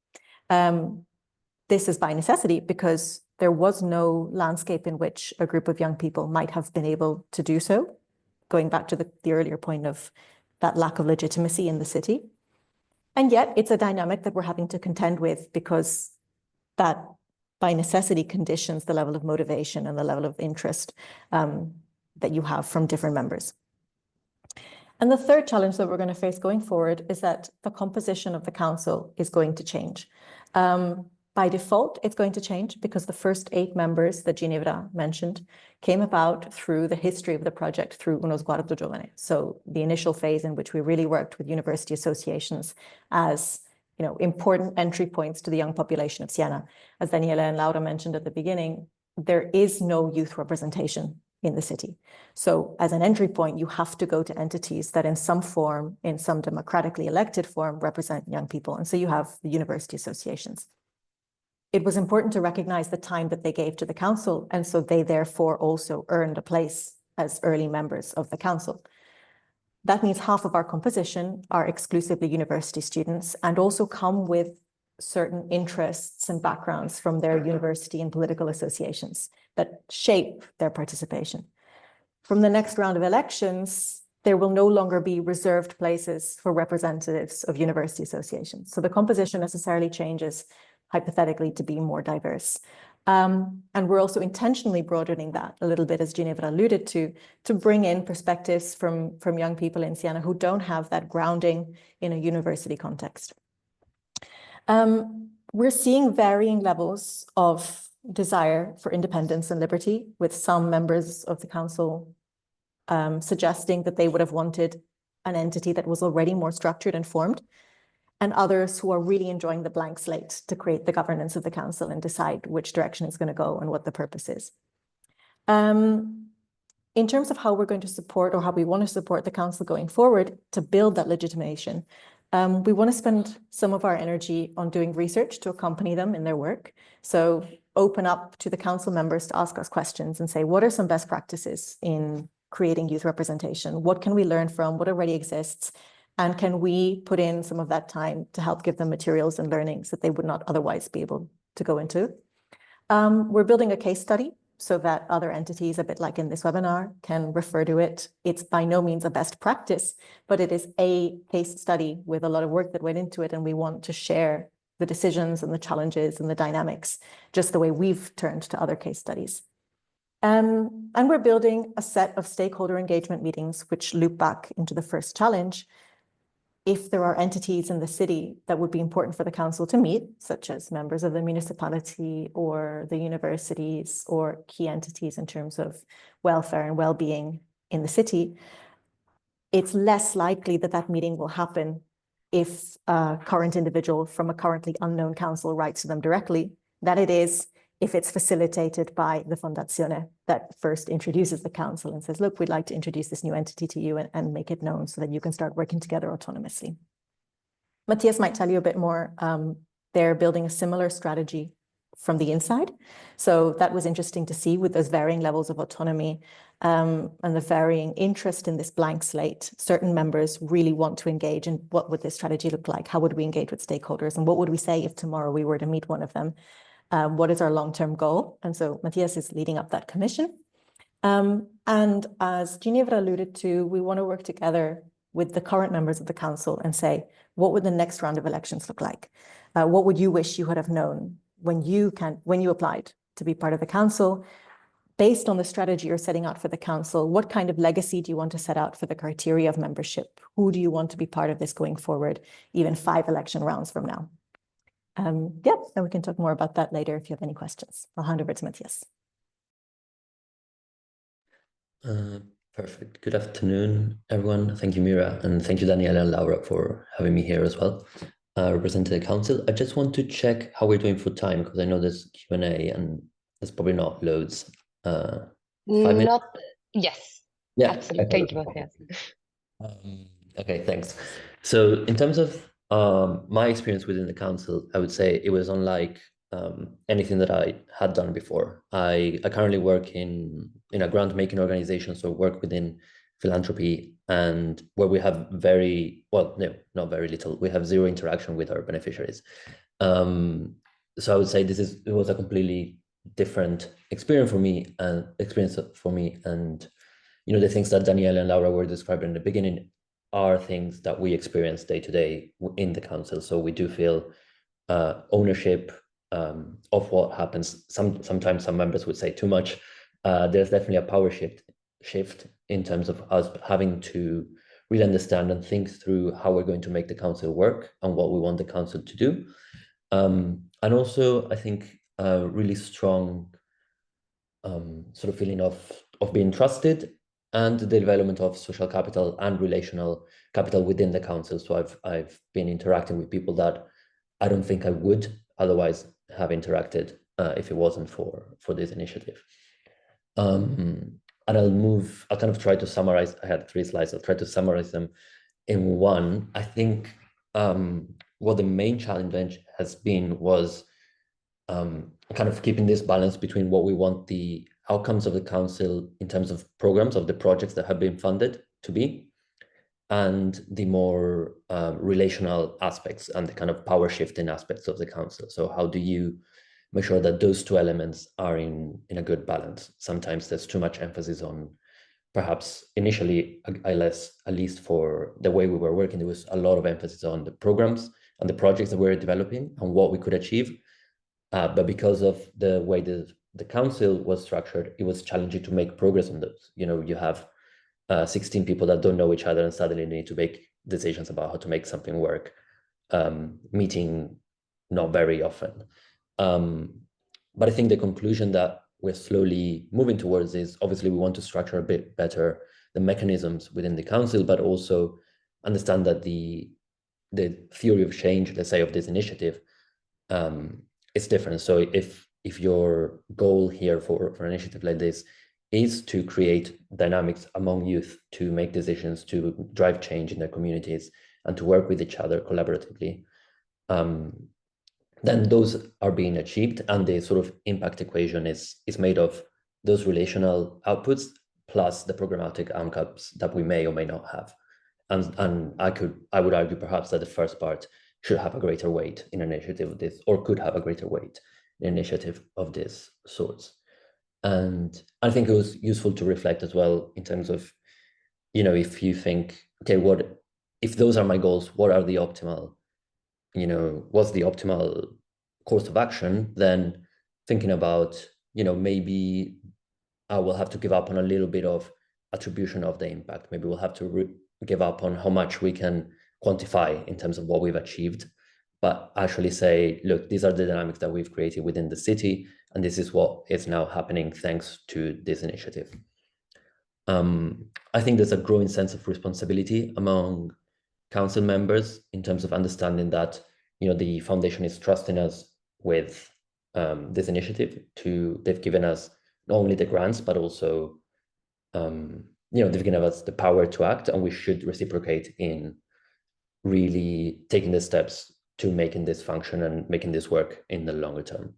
This is by necessity because there was no landscape in which a group of young people might have been able to do so, going back to the earlier point of that lack of legitimacy in the city. And yet it's a dynamic that we're having to contend with because that by necessity conditions the level of motivation and the level of interest that you have from different members. And the third challenge that we're going to face going forward is that the composition of the council is going to change. By default, it's going to change because the first 8 members that Ginevra mentioned came about through the history of the project through Uno Sguardo Giovane. So the initial phase in which we really worked with university associations as important entry points to the young population of Siena. As Daniele and Laura mentioned at the beginning, there is no youth representation in the city. So as an entry point, you have to go to entities that in some form, in some democratically elected form, represent young people. And so you have the university associations. It was important to recognize the time that they gave to the council, and so they therefore also earned a place as early members of the council. That means half of our composition are exclusively university students and also come with certain interests and backgrounds from their university and political associations that shape their participation. From the next round of elections, there will no longer be reserved places for representatives of university associations. So the composition necessarily changes hypothetically to be more diverse. And we're also intentionally broadening that a little bit, as Ginevra alluded to bring in perspectives from young people in Siena who don't have that grounding in a university context. We're seeing varying levels of desire for independence and liberty, with some members of the council suggesting that they would have wanted an entity that was already more structured and formed, and others who are really enjoying the blank slate to create the governance of the council and decide which direction it's going to go and what the purpose is. In terms of how we're going to support or how we want to support the council going forward to build that legitimation, we want to spend some of our energy on doing research to accompany them in their work. So open up to the council members to ask us questions and say, what are some best practices in creating youth representation? What can we learn from what already exists? And can we put in some of that time to help give them materials and learnings that they would not otherwise be able to go into? We're building a case study so that other entities, a bit like in this webinar, can refer to it. It's by no means a best practice, but it is a case study with a lot of work that went into it, and we want to share the decisions and the challenges and the dynamics, just the way we've turned to other case studies. And we're building a set of stakeholder engagement meetings, which loop back into the first challenge. If there are entities in the city that would be important for the council to meet, such as members of the municipality or the universities or key entities in terms of welfare and well-being in the city, it's less likely that that meeting will happen if a current individual from a currently unknown council writes to them directly, than it is if it's facilitated by the Fondazione that first introduces the council and says, look, we'd like to introduce this new entity to you and make it known so that you can start working together autonomously. Matthias might tell you a bit more. They're building a similar strategy from the inside. So that was interesting to see with those varying levels of autonomy and the varying interest in this blank slate. Certain members really want to engage in what would this strategy look like? How would we engage with stakeholders? And what would we say if tomorrow we were to meet one of them? What is our long-term goal? And so Matthias is leading up that commission. And as Ginevra alluded to, we want to work together with the current members of the council and say, what would the next round of elections look like? What would you wish you would have known when you applied to be part of the council? Based on the strategy you're setting out for the council, what kind of legacy do you want to set out for the criteria of membership? Who do you want to be part of this going forward, even 5 election rounds from now? Yeah, and we can talk more about that later if you have any questions. I'll hand over to Matthias. Perfect. Good afternoon, everyone. Thank you, Mira, and thank you, Daniela and Laura, for having me here as well, representing the council. I just want to check how we're doing for time, because I know there's Q&A and there's probably not loads. 5 minutes? Yes, yeah, absolutely. Thank you, Matthias. Okay, thanks. So in terms of my experience within the council, I would say it was unlike anything that I had done before. I currently work in a grant-making organization, so work within Philanthropy, and where we have not very little. We have zero interaction with our beneficiaries. So I would say it was a completely different experience for me, and the things that Daniela and Laura were describing in the beginning are things that we experience day to day in the council. So we do feel ownership of what happens. Sometimes some members would say too much. There's definitely a power shift in terms of us having to really understand and think through how we're going to make the council work and what we want the council to do. And also, I think a really strong sort of feeling of being trusted, and the development of social capital and relational capital within the council. So I've been interacting with people that I don't think I would otherwise have interacted if it wasn't for this initiative. And I'll kind of try to summarize. I had 3 slides. I'll try to summarize them in one. I think what the main challenge has been was kind of keeping this balance between what we want the outcomes of the council in terms of programs of the projects that have been funded to be, and the more relational aspects and the kind of power shifting aspects of the council. So how do you make sure that those 2 elements are in a good balance? Sometimes there's too much emphasis on, perhaps initially, at least for the way we were working, there was a lot of emphasis on the programs and the projects that we were developing and what we could achieve. But because of the way the council was structured, it was challenging to make progress on those. You have 16 people that don't know each other and suddenly need to make decisions about how to make something work, meeting not very often. But I think the conclusion that we're slowly moving towards is, obviously we want to structure a bit better the mechanisms within the council, but also understand that the theory of change, let's say, of this initiative is different. So if your goal here for an initiative like this is to create dynamics among youth, to make decisions, to drive change in their communities, and to work with each other collaboratively, then those are being achieved, and the sort of impact equation is made of those relational outputs plus the programmatic outcomes that we may or may not have. And I would argue perhaps that the first part should have a greater weight in an initiative of this, or could have a greater weight in an initiative of this sorts. And I think it was useful to reflect as well in terms of, you know, if you think, okay, if those are my goals, what are the optimal, you know, what's the optimal course of action? Then thinking about, you know, maybe I will have to give up on a little bit of attribution of the impact. Maybe we'll have to give up on how much we can quantify in terms of what we've achieved, but actually say, look, these are the dynamics that we've created within the city, and this is what is now happening thanks to this initiative. I think there's a growing sense of responsibility among council members in terms of understanding that, you know, the foundation is trusting us with this initiative. They've given us not only the grants, but also, you know, they've given us the power to act, and we should reciprocate in really taking the steps to making this function and making this work in the longer term.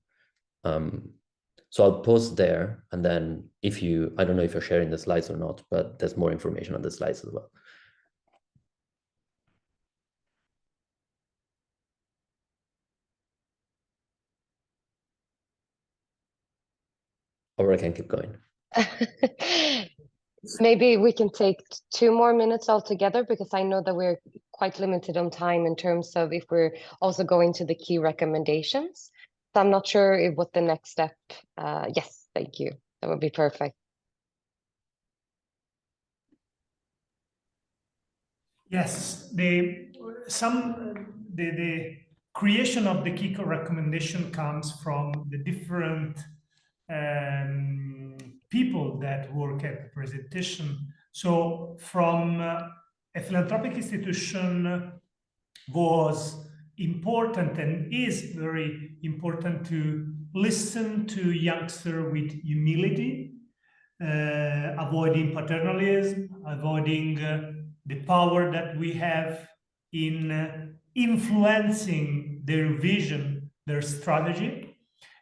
So I'll pause there, and then I don't know if you're sharing the slides or not, but there's more information on the slides as well. Or I can keep going. Maybe we can take 2 more minutes altogether, because I know that we're quite limited on time in terms of if we're also going to the key recommendations. So I'm not sure what the next step. Yes, thank you. That would be perfect. Yes, the creation of the key recommendation comes from the different people that work at the presentation. So from a philanthropic institution was important and is very important to listen to youngsters with humility, avoiding paternalism, avoiding the power that we have in influencing their vision, their strategy,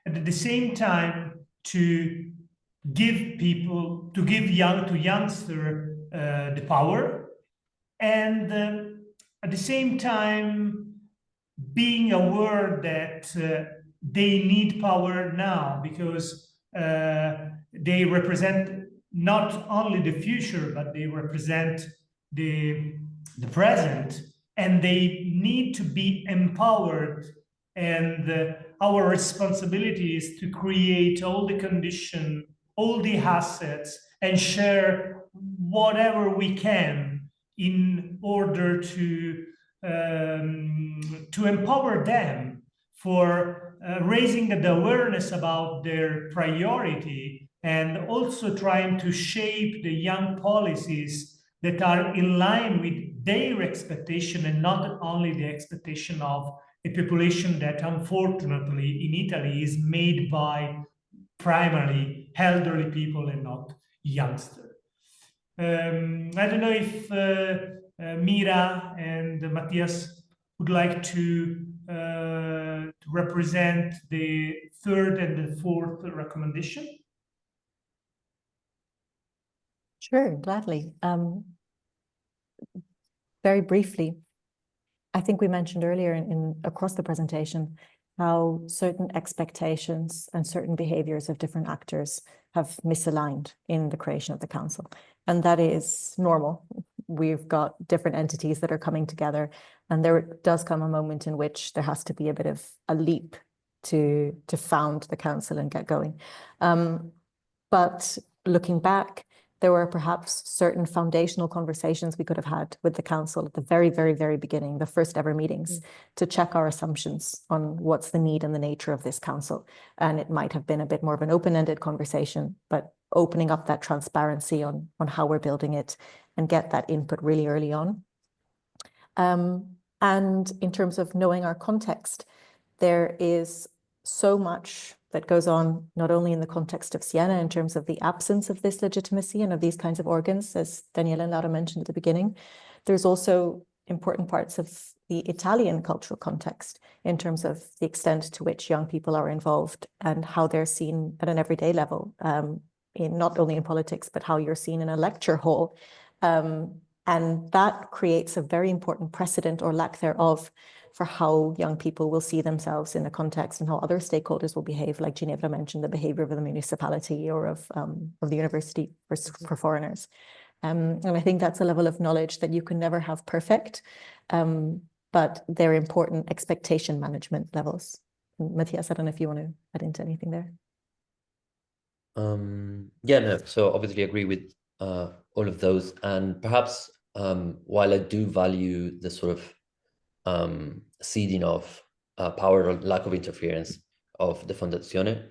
and at the same time to give youngster the power, and at the same time being aware that they need power now, because they represent not only the future, but they represent the present, and they need to be empowered. And our responsibility is to create all the conditions, all the assets, and share whatever we can in order to empower them for raising the awareness about their priority, and also trying to shape the young policies that are in line with their expectation, and not only the expectation of a population that unfortunately in Italy is made by primarily elderly people and not youngsters. I don't know if Mira and Matthias would like to represent the third and the fourth recommendation. Sure, gladly. Very briefly, I think we mentioned earlier across the presentation how certain expectations and certain behaviors of different actors have misaligned in the creation of the council. And that is normal. We've got different entities that are coming together, and there does come a moment in which there has to be a bit of a leap to found the council and get going. But looking back, there were perhaps certain foundational conversations we could have had with the council at the very, very, very beginning, the first ever meetings, to check our assumptions on what's the need and the nature of this council. And it might have been a bit more of an open-ended conversation, but opening up that transparency on how we're building it and get that input really early on. And in terms of knowing our context, there is so much that goes on, not only in the context of Siena, in terms of the absence of this legitimacy and of these kinds of organs, as Daniele and Laura mentioned at the beginning. There's also important parts of the Italian cultural context in terms of the extent to which young people are involved and how they're seen at an everyday level, in not only in politics, but how you're seen in a lecture hall. And that creates a very important precedent or lack thereof for how young people will see themselves in a context and how other stakeholders will behave, like Ginevra mentioned, the behavior of the municipality or of the university for foreigners. And I think that's a level of knowledge that you can never have perfect, but they're important expectation management levels. Matthias, I don't know if you want to add into anything there. Yeah, no, so obviously agree with all of those. And perhaps while I do value the sort of ceding of power or lack of interference of the Fondazione,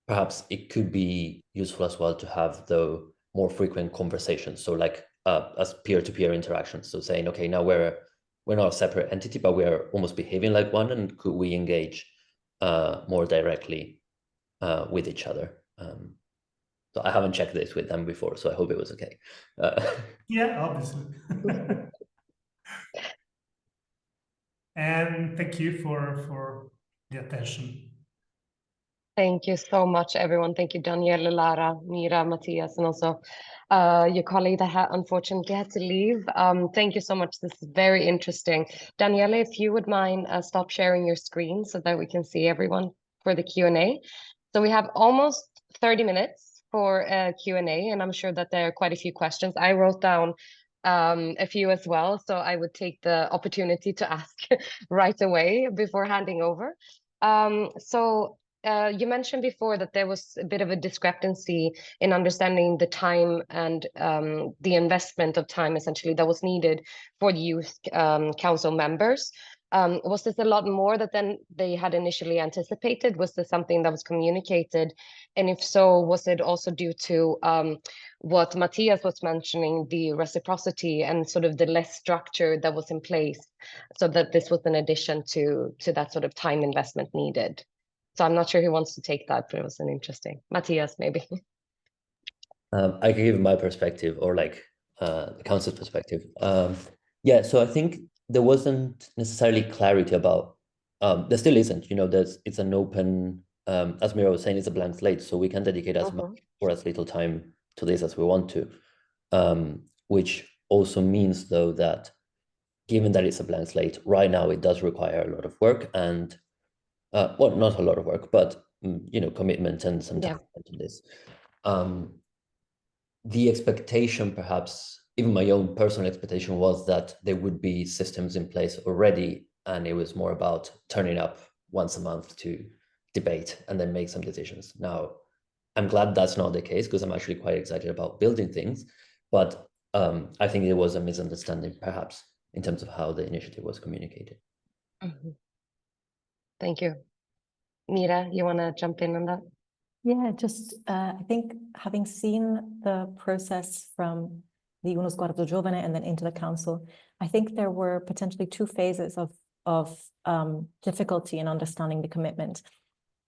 perhaps it could be useful as well to have the more frequent conversations. So like as peer-to-peer interactions. So saying, okay, now we're not a separate entity, but we're almost behaving like one, and could we engage more directly with each other? So I haven't checked this with them before, so I hope it was okay. Yeah, obviously. And thank you for the attention. Thank you so much, everyone. Thank you, Daniele, Lara, Mira, Matthias, and also your colleague that unfortunately had to leave. Thank you so much. This is very interesting. Daniele, if you would mind stop sharing your screen so that we can see everyone for the Q&A. So we have almost 30 minutes for Q&A, and I'm sure that there are quite a few questions. I wrote down a few as well, so I would take the opportunity to ask right away before handing over. You mentioned before that there was a bit of a discrepancy in understanding the time and the investment of time essentially that was needed for the youth council members. Was this a lot more than they had initially anticipated? Was this something that was communicated? And if so, was it also due to what Matthias was mentioning, the reciprocity and sort of the less structure that was in place, so that this was an addition to that sort of time investment needed? So I'm not sure who wants to take that, but it was an interesting. Matthias, maybe. I can give my perspective, or like the council's perspective. Yeah, so I think there wasn't necessarily clarity about, there still isn't, you know, it's an open, as Mira was saying, it's a blank slate, so we can dedicate as much or as little time to this as we want to, which also means though that given that it's a blank slate, right now it does require a lot of work and, well, not a lot of work, but, you know, commitment and some time to this. The expectation, perhaps even my own personal expectation, was that there would be systems in place already, and it was more about turning up once a month to debate and then make some decisions. Now, I'm glad that's not the case, because I'm actually quite excited about building things, but I think there was a misunderstanding perhaps in terms of how the initiative was communicated. Thank you. Mira, you want to jump in on that? Yeah, just I think having seen the process from the Uno Sguardo Giovane and then into the council, I think there were potentially two phases of difficulty in understanding the commitment.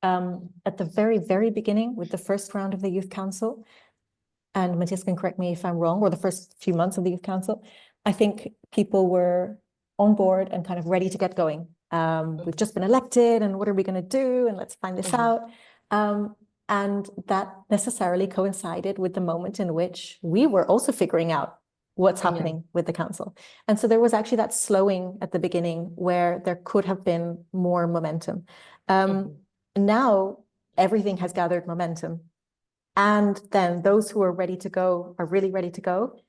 At the very, very beginning, with the first round of the Youth Council, and Matthias can correct me if I'm wrong, or the first few months of the Youth Council, I think people were on board and kind of ready to get going. We've just been elected, and what are we going to do? And let's find this out. And that necessarily coincided with the moment in which we were also figuring out what's happening with the council. And so there was actually that slowing at the beginning where there could have been more momentum. Now everything has gathered momentum. And then those who are ready to go are really ready to go.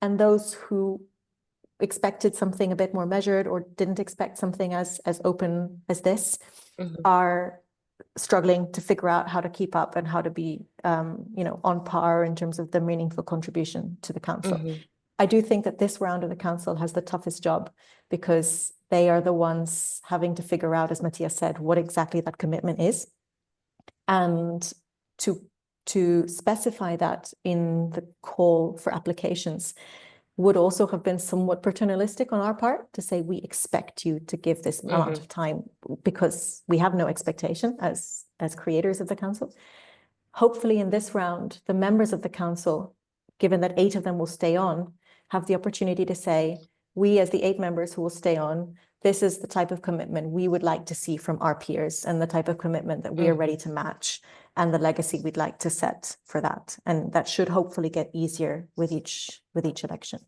And those who expected something a bit more measured or didn't expect something as open as this are struggling to figure out how to keep up and how to be, you know, on par in terms of the meaningful contribution to the council. I do think that this round of the council has the toughest job, because they are the ones having to figure out, as Matthias said, what exactly that commitment is, and to specify that in the call for applications would also have been somewhat paternalistic on our part, to say we expect you to give this amount of time, because we have no expectation as creators of the council. Hopefully in this round, the members of the council, given that 8 of them will stay on, have the opportunity to say, we as the 8 members who will stay on this is the type of commitment we would like to see from our peers and the type of commitment that we are ready to match and the legacy we'd like to set for that. And that should hopefully get easier with each election.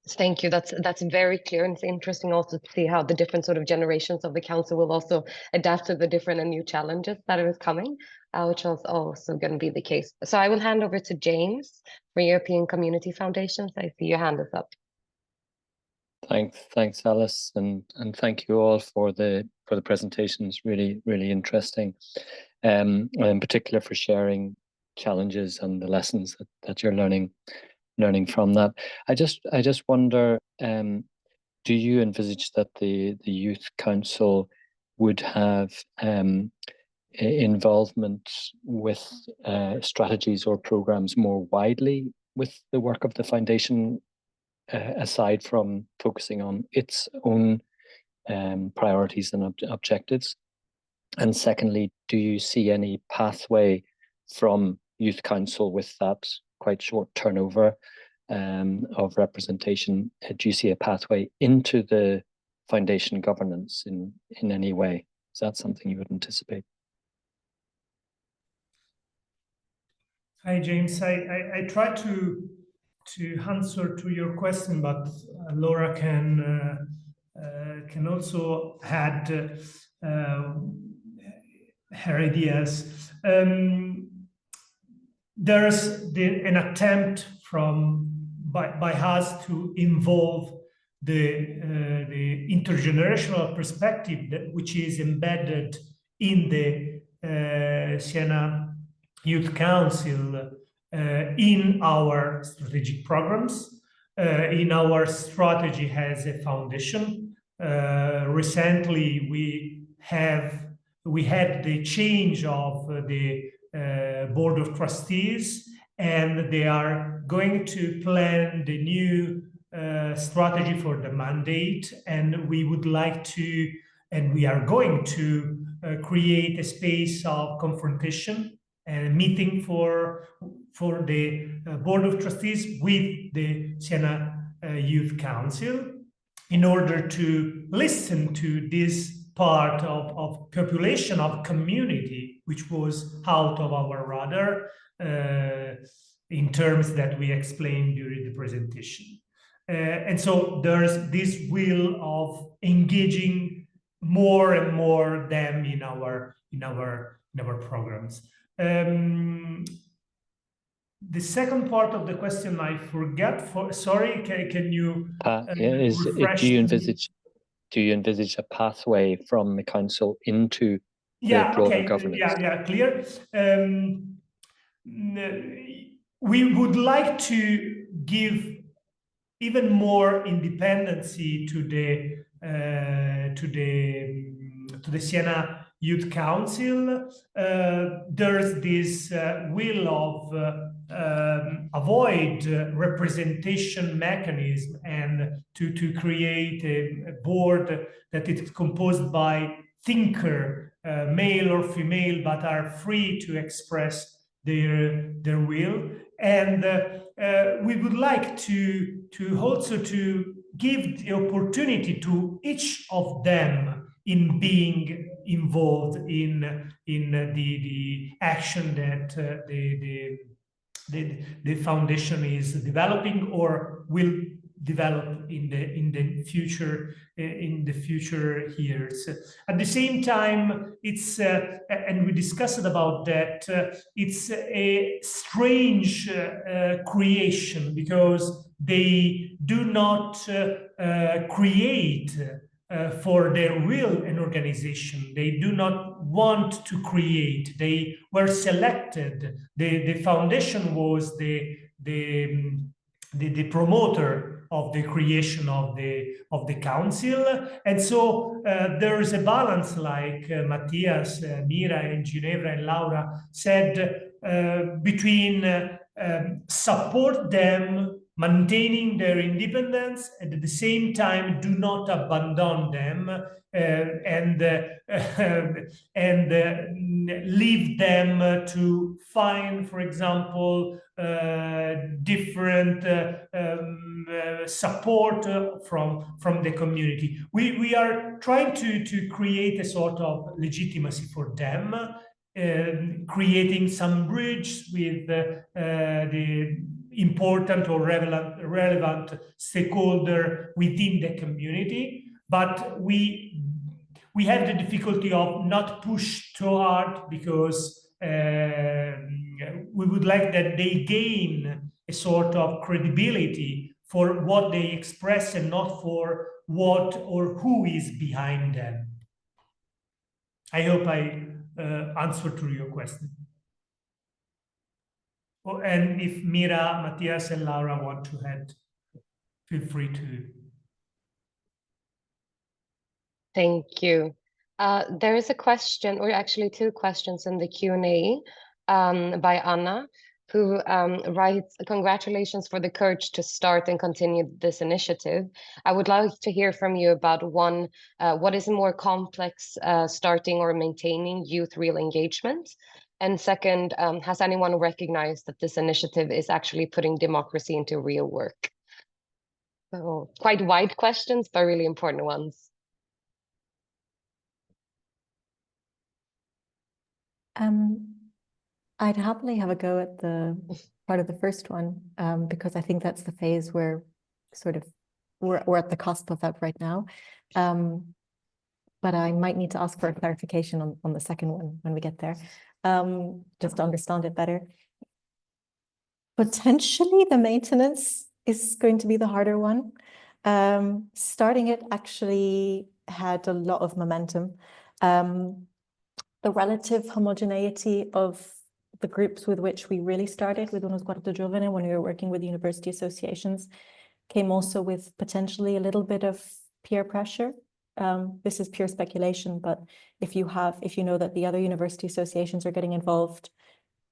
Thank you. That's very clear, and it's interesting also to see how the different sort of generations of the council will also adapt to the different and new challenges that are coming, which is also going to be the case. So I will hand over to James for European Community Foundations. I see your hand is up. Thanks, Alice, and thank you all for the presentations. Really interesting, and in particular for sharing challenges and the lessons that you're learning from that. I just wonder, do you envisage that the Youth Council would have involvement with strategies or programs more widely with the work of the foundation, aside from focusing on its own priorities and objectives? And secondly, do you see any pathway from Youth Council with that quite short turnover of representation? Do you see a pathway into the foundation governance in any way? Is that something you would anticipate? Hi, James. I try to answer to your question, but Laura can also add her ideas. There's an attempt by us to involve the intergenerational perspective which is embedded in the Siena Youth Council in our strategic programs, in our strategy as a foundation. Recently, we had the change of the Board of Trustees, and they are going to plan the new strategy for the mandate, and we would like to, and we are going to create a space of confrontation and a meeting for the Board of Trustees with the Siena Youth Council in order to listen to this part of population, of community, which was out of our radar in terms that we explained during the presentation. And so there's this will of engaging more and more them in our programs. The second part of the question I forgot. Sorry, can you refresh? Do you envisage a pathway from the council into the broader governance? Yeah, clear. We would like to give even more independency to the Siena Youth Council. There's this will of avoid representation mechanism and to create a board that is composed by thinker, male or female, but are free to express their will. And we would like to also to give the opportunity to each of them in being involved in the action that the foundation is developing or will develop in the future years. At the same time, it's and we discussed about that. It's a strange creation because they do not create for their will an organization. They do not want to create. They were selected. The foundation was the promoter of the creation of the council, and so there is a balance, like Matthias, Mira, and Ginevra and Laura said, between support them maintaining their independence, and at the same time do not abandon them and leave them to find, for example, different support from the community. We are trying to create a sort of legitimacy for them, creating some bridge with the important or relevant stakeholder within the community, but we have the difficulty of not push too hard, because we would like that they gain a sort of credibility for what they express and not for what or who is behind them. I hope I answered to your question. Oh, and if Mira, Matthias, and Laura want to add, feel free to. Thank you. There is a question, or actually two questions in the Q&A by Anna, who writes, "Congratulations for the courage to start and continue this initiative. I would like to hear from you about one, what is more complex, starting or maintaining youth real engagement? And second, has anyone recognized that this initiative is actually putting democracy into real work?" So quite wide questions, but really important ones. I'd happily have a go at the part of the first one, because I think that's the phase where we're at the cusp of that right now. But I might need to ask for a clarification on the second one when we get there, just to understand it better. Potentially the maintenance is going to be the harder one. Starting it actually had a lot of momentum. The relative homogeneity of the groups with which we really started with Unos Cuartos Giovane, when we were working with university associations, came also with potentially a little bit of peer pressure. This is pure speculation, but if you know that the other university associations are getting involved,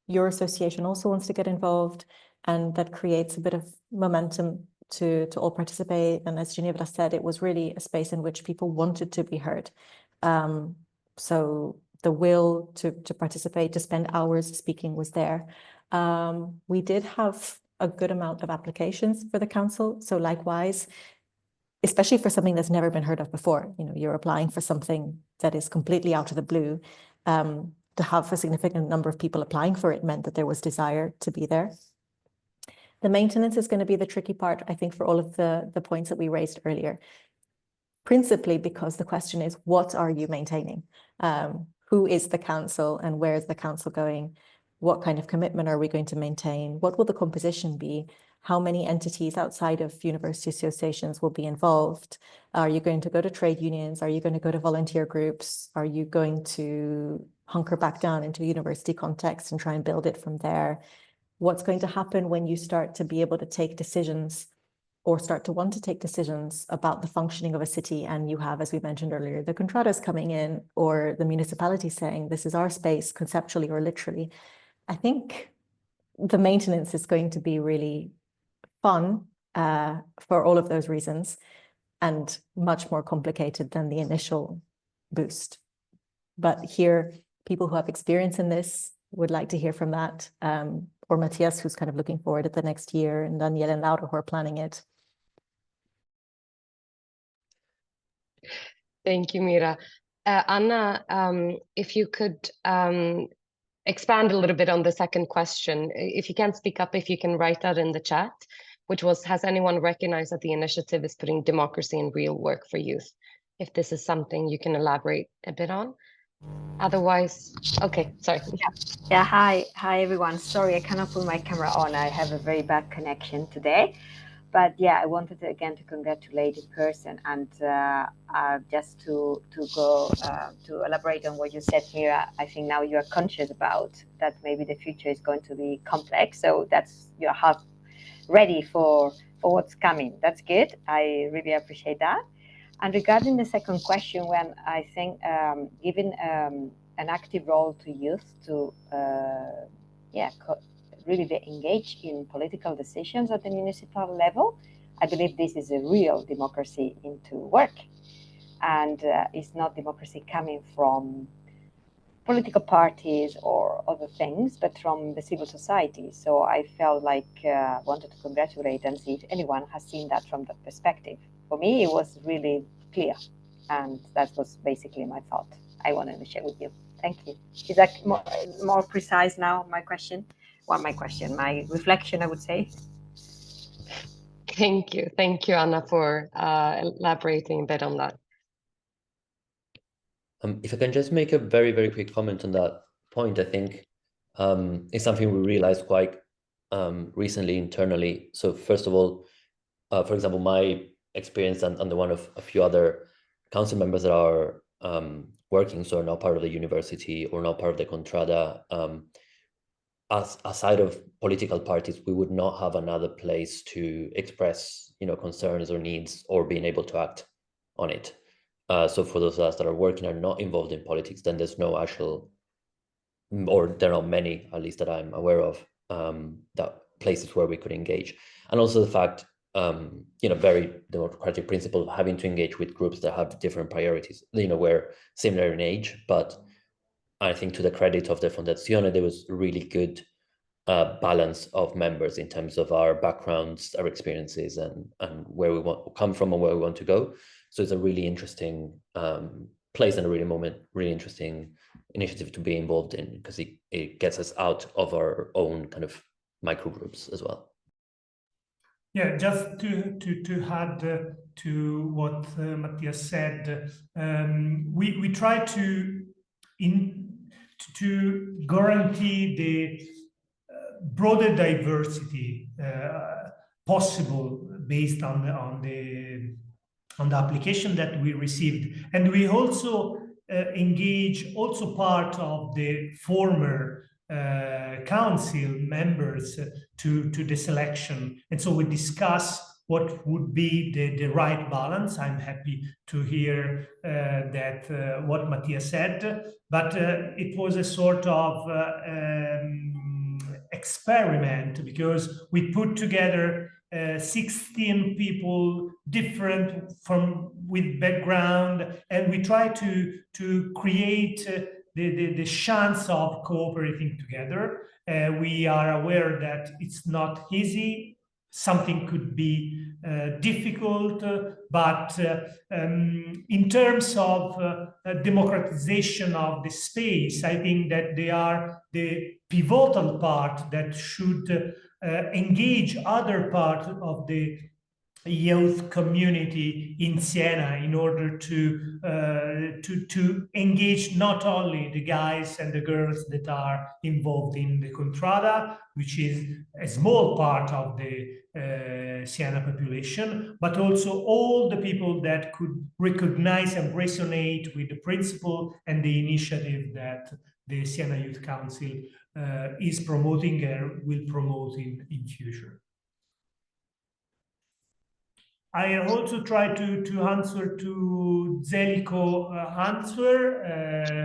your association also wants to get involved, and that creates a bit of momentum to all participate. And as Ginevra said, it was really a space in which people wanted to be heard. So the will to participate, to spend hours speaking was there. We did have a good amount of applications for the council. So likewise, especially for something that's never been heard of before, you're applying for something that is completely out of the blue. To have a significant number of people applying for it meant that there was desire to be there. The maintenance is going to be the tricky part, I think, for all of the points that we raised earlier. Principally because the question is, what are you maintaining? Who is the council and where is the council going? What kind of commitment are we going to maintain? What will the composition be? How many entities outside of university associations will be involved? Are you going to go to trade unions? Are you going to go to volunteer groups? Are you going to hunker back down into a university context and try and build it from there? What's going to happen when you start to be able to take decisions or start to want to take decisions about the functioning of a city, and you have, as we mentioned earlier, the contradas coming in, or the municipality saying, this is our space, conceptually or literally? I think the maintenance is going to be really fun for all of those reasons, and much more complicated than the initial boost. But here, people who have experience in this would like to hear from that, or Matthias, who's kind of looking forward at the next year, and Danielle and Laura, who are planning it. Thank you, Mira. Anna, if you could expand a little bit on the second question. If you can't speak up, if you can write that in the chat, which was, has anyone recognized that the initiative is putting democracy in real work for youth? If this is something you can elaborate a bit on. Otherwise, okay, sorry. Yeah. Hi everyone. Sorry, I cannot put my camera on. I have a very bad connection today. But yeah, I wanted to, again, to congratulate the person, and just to go to elaborate on what you said, Mira. I think now you are conscious about that maybe the future is going to be complex. So that's, you're half ready for what's coming. That's good. I really appreciate that. And regarding the second question, when I think giving an active role to youth to really they engage in political decisions at the municipal level, I believe this is a real democracy into work. And it's not democracy coming from political parties or other things, but from the civil society. So I felt like wanted to congratulate and see if anyone has seen that from that perspective. For me, it was really clear, and that was basically my thought I wanted to share with you. Thank you. Is that more precise now, my question? Well, my reflection, I would say. Thank you, Anna, for elaborating a bit on that. If I can just make a very, very quick comment on that point, I think it's something we realized quite recently internally. So first of all, for example, my experience and the one of a few other council members that are working, so are now part of the university or now part of the Contrada, aside of political parties, we would not have another place to express, concerns or needs or being able to act on it. So for those of us that are working and not involved in politics, then there's no actual, or there are not many, at least that I'm aware of, that places where we could engage. And also the fact, very democratic principle of having to engage with groups that have different priorities, we're similar in age, but I think to the credit of the Fondazione, there was really good balance of members in terms of our backgrounds, our experiences, and where we want to come from and where we want to go. So it's a really interesting place and a really interesting initiative to be involved in, because it gets us out of our own kind of micro groups as well. Yeah, just to add to what Matthias said, we try to guarantee the broader diversity possible based on the application that we received, and we also engage also part of the former council members to the selection, and so we discuss what would be the right balance. I'm happy to hear that what Matthias said, but it was a sort of experiment, because we put together 16 people different with background, and we try to create the chance of cooperating together. We are aware that it's not easy. Something could be difficult, but in terms of democratization of the space, I think that they are the pivotal part that should engage other parts of the youth community in Siena in order to engage not only the guys and the girls that are involved in the Contrada, which is a small part of the Siena population, but also all the people that could recognize and resonate with the principle and the initiative that the Siena Youth Council is promoting and will promote in future. I also try to answer to Zeliko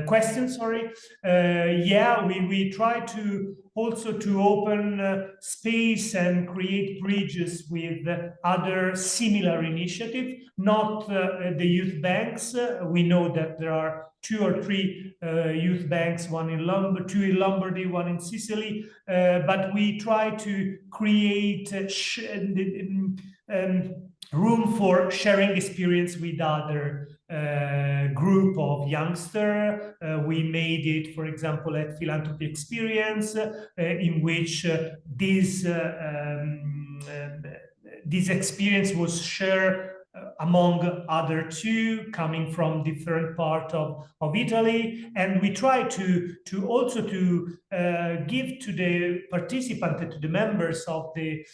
question. Sorry. Yeah, we try to also to open space and create bridges with other similar initiatives, not the youth banks. We know that there are 2 or 3 youth banks, one in two in Lombardy, one in Sicily, but we try to create room for sharing experience with other group of youngsters. We made it, for example, at Philanthropy Experience, in which this experience was shared among other 2 coming from different parts of Italy, and we try to also give to the participant, to the members of the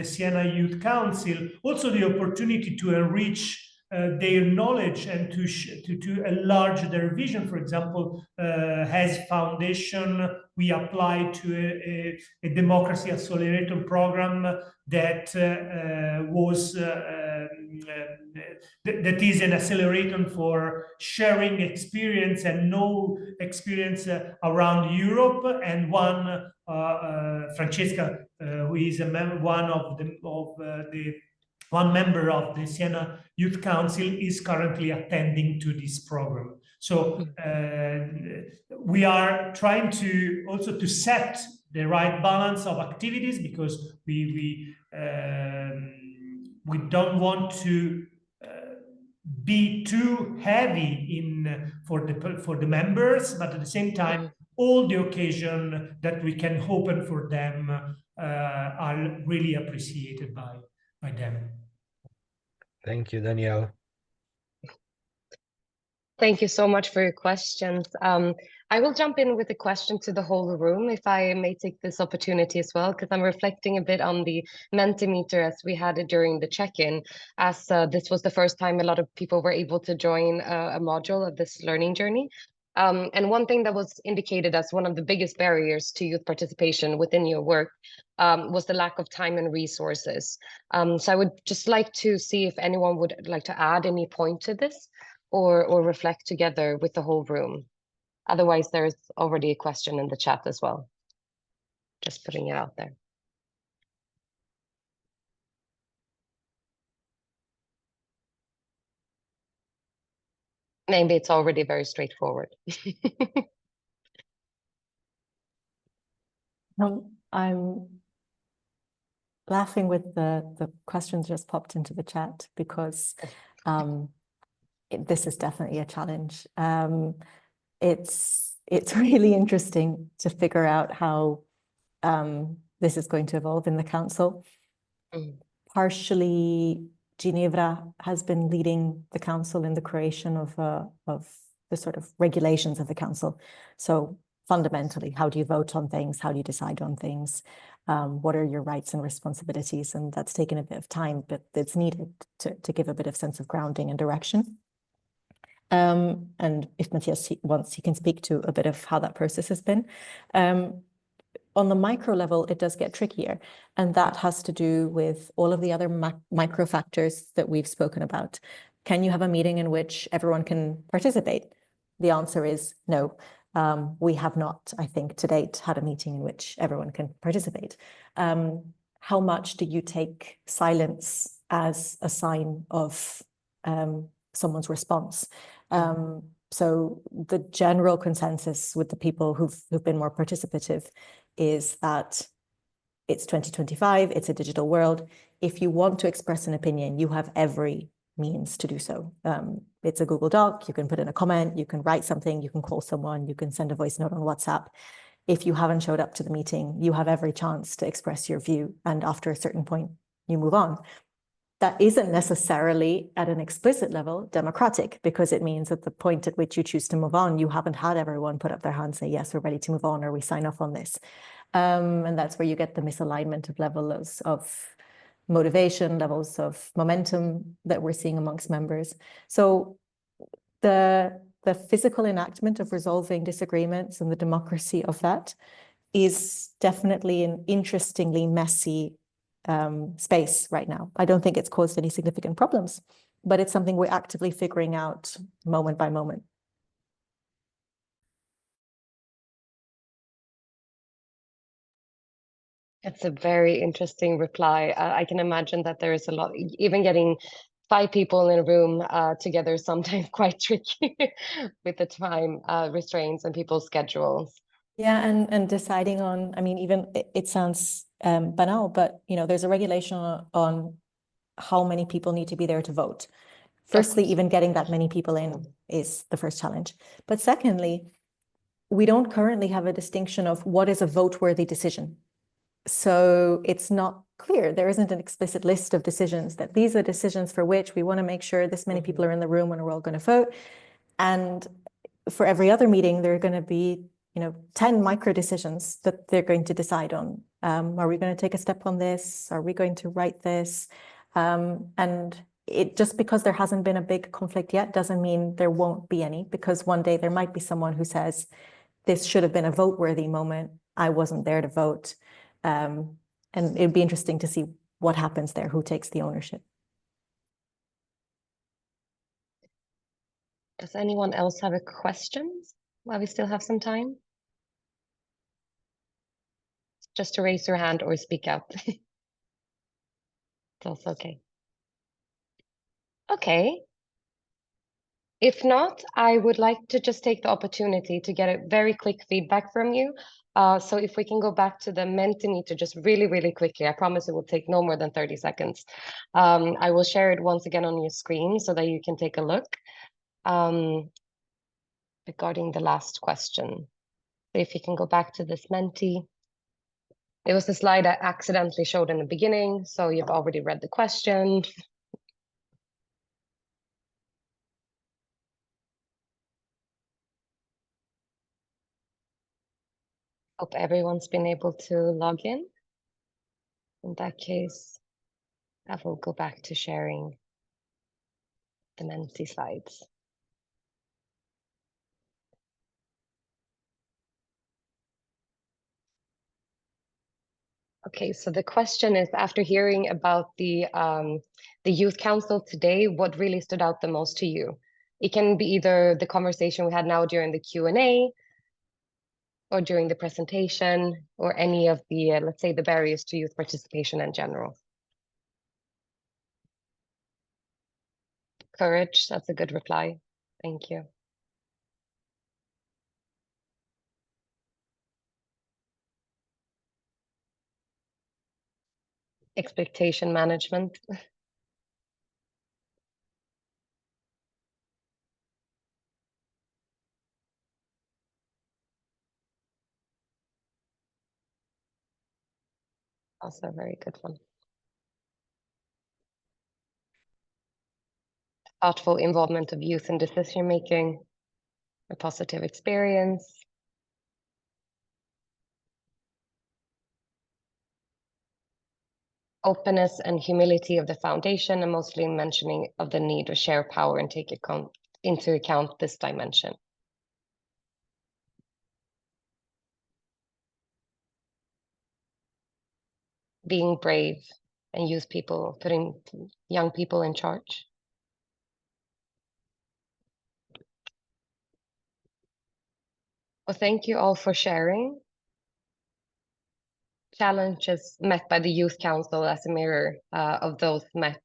Siena Youth Council, also the opportunity to enrich their knowledge and to enlarge their vision. For example, as foundation, we applied to a democracy accelerator program that that is an accelerator for sharing experience and know experience around Europe. And one, Francesca, who is one member of the Siena Youth Council, is currently attending to this program. So we are trying to also to set the right balance of activities, because we don't want to be too heavy for the members, but at the same time, all the occasion that we can open for them are really appreciated by them. Thank you, Danielle. Thank you so much for your questions. I will jump in with a question to the whole room, if I may take this opportunity as well, because I'm reflecting a bit on the Mentimeter as we had it during the check-in, as this was the first time a lot of people were able to join a module of this learning journey. And one thing that was indicated as one of the biggest barriers to youth participation within your work was the lack of time and resources. So I would just like to see if anyone would like to add any point to this, or reflect together with the whole room. Otherwise, there's already a question in the chat as well. Just putting it out there. Maybe it's already very straightforward. I'm laughing with the questions just popped into the chat, because this is definitely a challenge. It's really interesting to figure out how this is going to evolve in the council. Partially, Ginevra has been leading the council in the creation of the sort of regulations of the council. So fundamentally, how do you vote on things? How do you decide on things? What are your rights and responsibilities? And that's taken a bit of time, but it's needed to give a bit of sense of grounding and direction. And if Matthias wants, he can speak to a bit of how that process has been. On the micro level, it does get trickier, and that has to do with all of the other micro factors that we've spoken about. Can you have a meeting in which everyone can participate? The answer is no. We have not, I think, to date, had a meeting in which everyone can participate. How much do you take silence as a sign of someone's response? So the general consensus with the people who've been more participative is that it's 2025, it's a digital world. If you want to express an opinion, you have every means to do so. It's a Google Doc, you can put in a comment, you can write something, you can call someone, you can send a voice note on WhatsApp. If you haven't showed up to the meeting, you have every chance to express your view, and after a certain point, you move on. That isn't necessarily at an explicit level democratic, because it means at the point at which you choose to move on, you haven't had everyone put up their hand and say, yes, we're ready to move on, or we sign off on this. And that's where you get the misalignment of levels of motivation, levels of momentum that we're seeing amongst members. So the physical enactment of resolving disagreements and the democracy of that is definitely an interestingly messy space right now. I don't think it's caused any significant problems, but it's something we're actively figuring out moment by moment. It's a very interesting reply. I can imagine that there is a lot, even getting 5 people in a room together is sometimes quite tricky with the time restraints and people's schedules. Yeah, and deciding on, I mean, even it sounds banal, but there's a regulation on how many people need to be there to vote. Firstly, even getting that many people in is the first challenge. But secondly, we don't currently have a distinction of what is a vote-worthy decision. So it's not clear. There isn't an explicit list of decisions that these are decisions for which we want to make sure this many people are in the room when we're all going to vote. And for every other meeting, there are going to be 10 micro decisions that they're going to decide on. Are we going to take a step on this? Are we going to write this? And just because there hasn't been a big conflict yet doesn't mean there won't be any, because one day there might be someone who says, this should have been a vote-worthy moment. I wasn't there to vote. And it'd be interesting to see what happens there, who takes the ownership. Does anyone else have a question while we still have some time? Just to raise your hand or speak out. It's also okay. Okay. If not, I would like to just take the opportunity to get a very quick feedback from you. So if we can go back to the Mentimeter just really, really quickly, I promise it will take no more than 30 seconds. I will share it once again on your screen so that you can take a look. Regarding the last question. If you can go back to this Menti. It was the slide I accidentally showed in the beginning, so you've already read the question. Hope everyone's been able to log in. In that case, I will go back to sharing the Menti slides. Okay, so the question is, after hearing about the Youth Council today, what really stood out the most to you? It can be either the conversation we had now during the Q&A, or during the presentation, or any of the, let's say, the barriers to youth participation in general. Courage, that's a good reply. Thank you. Expectation management. Also a very good one. Thoughtful involvement of youth in decision-making, a positive experience. Openness and humility of the foundation, and mostly mentioning of the need to share power and take into account this dimension. Being brave and putting young people in charge. Well, thank you all for sharing. Challenges met by the Youth Council as a mirror of those met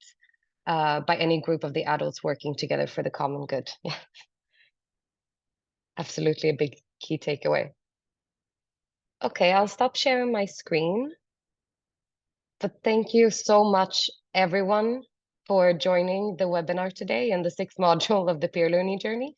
by any group of the adults working together for the common good. Yeah. Absolutely a big key takeaway. Okay, I'll stop sharing my screen. But thank you so much, everyone, for joining the webinar today and the 6th module of the peer learning journey.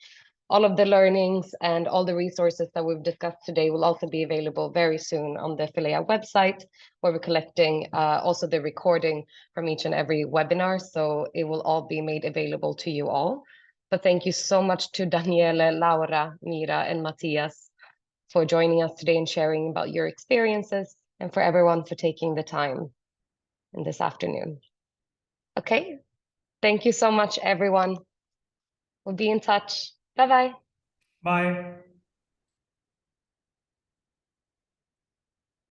All of the learnings and all the resources that we've discussed today will also be available very soon on the Philea website, where we're collecting also the recording from each and every webinar. So it will all be made available to you all. But thank you so much to Daniele, Laura, Mira, and Matthias for joining us today and sharing about your experiences, and for everyone for taking the time in this afternoon. Okay, thank you so much, everyone. We'll be in touch. Bye-bye. Bye.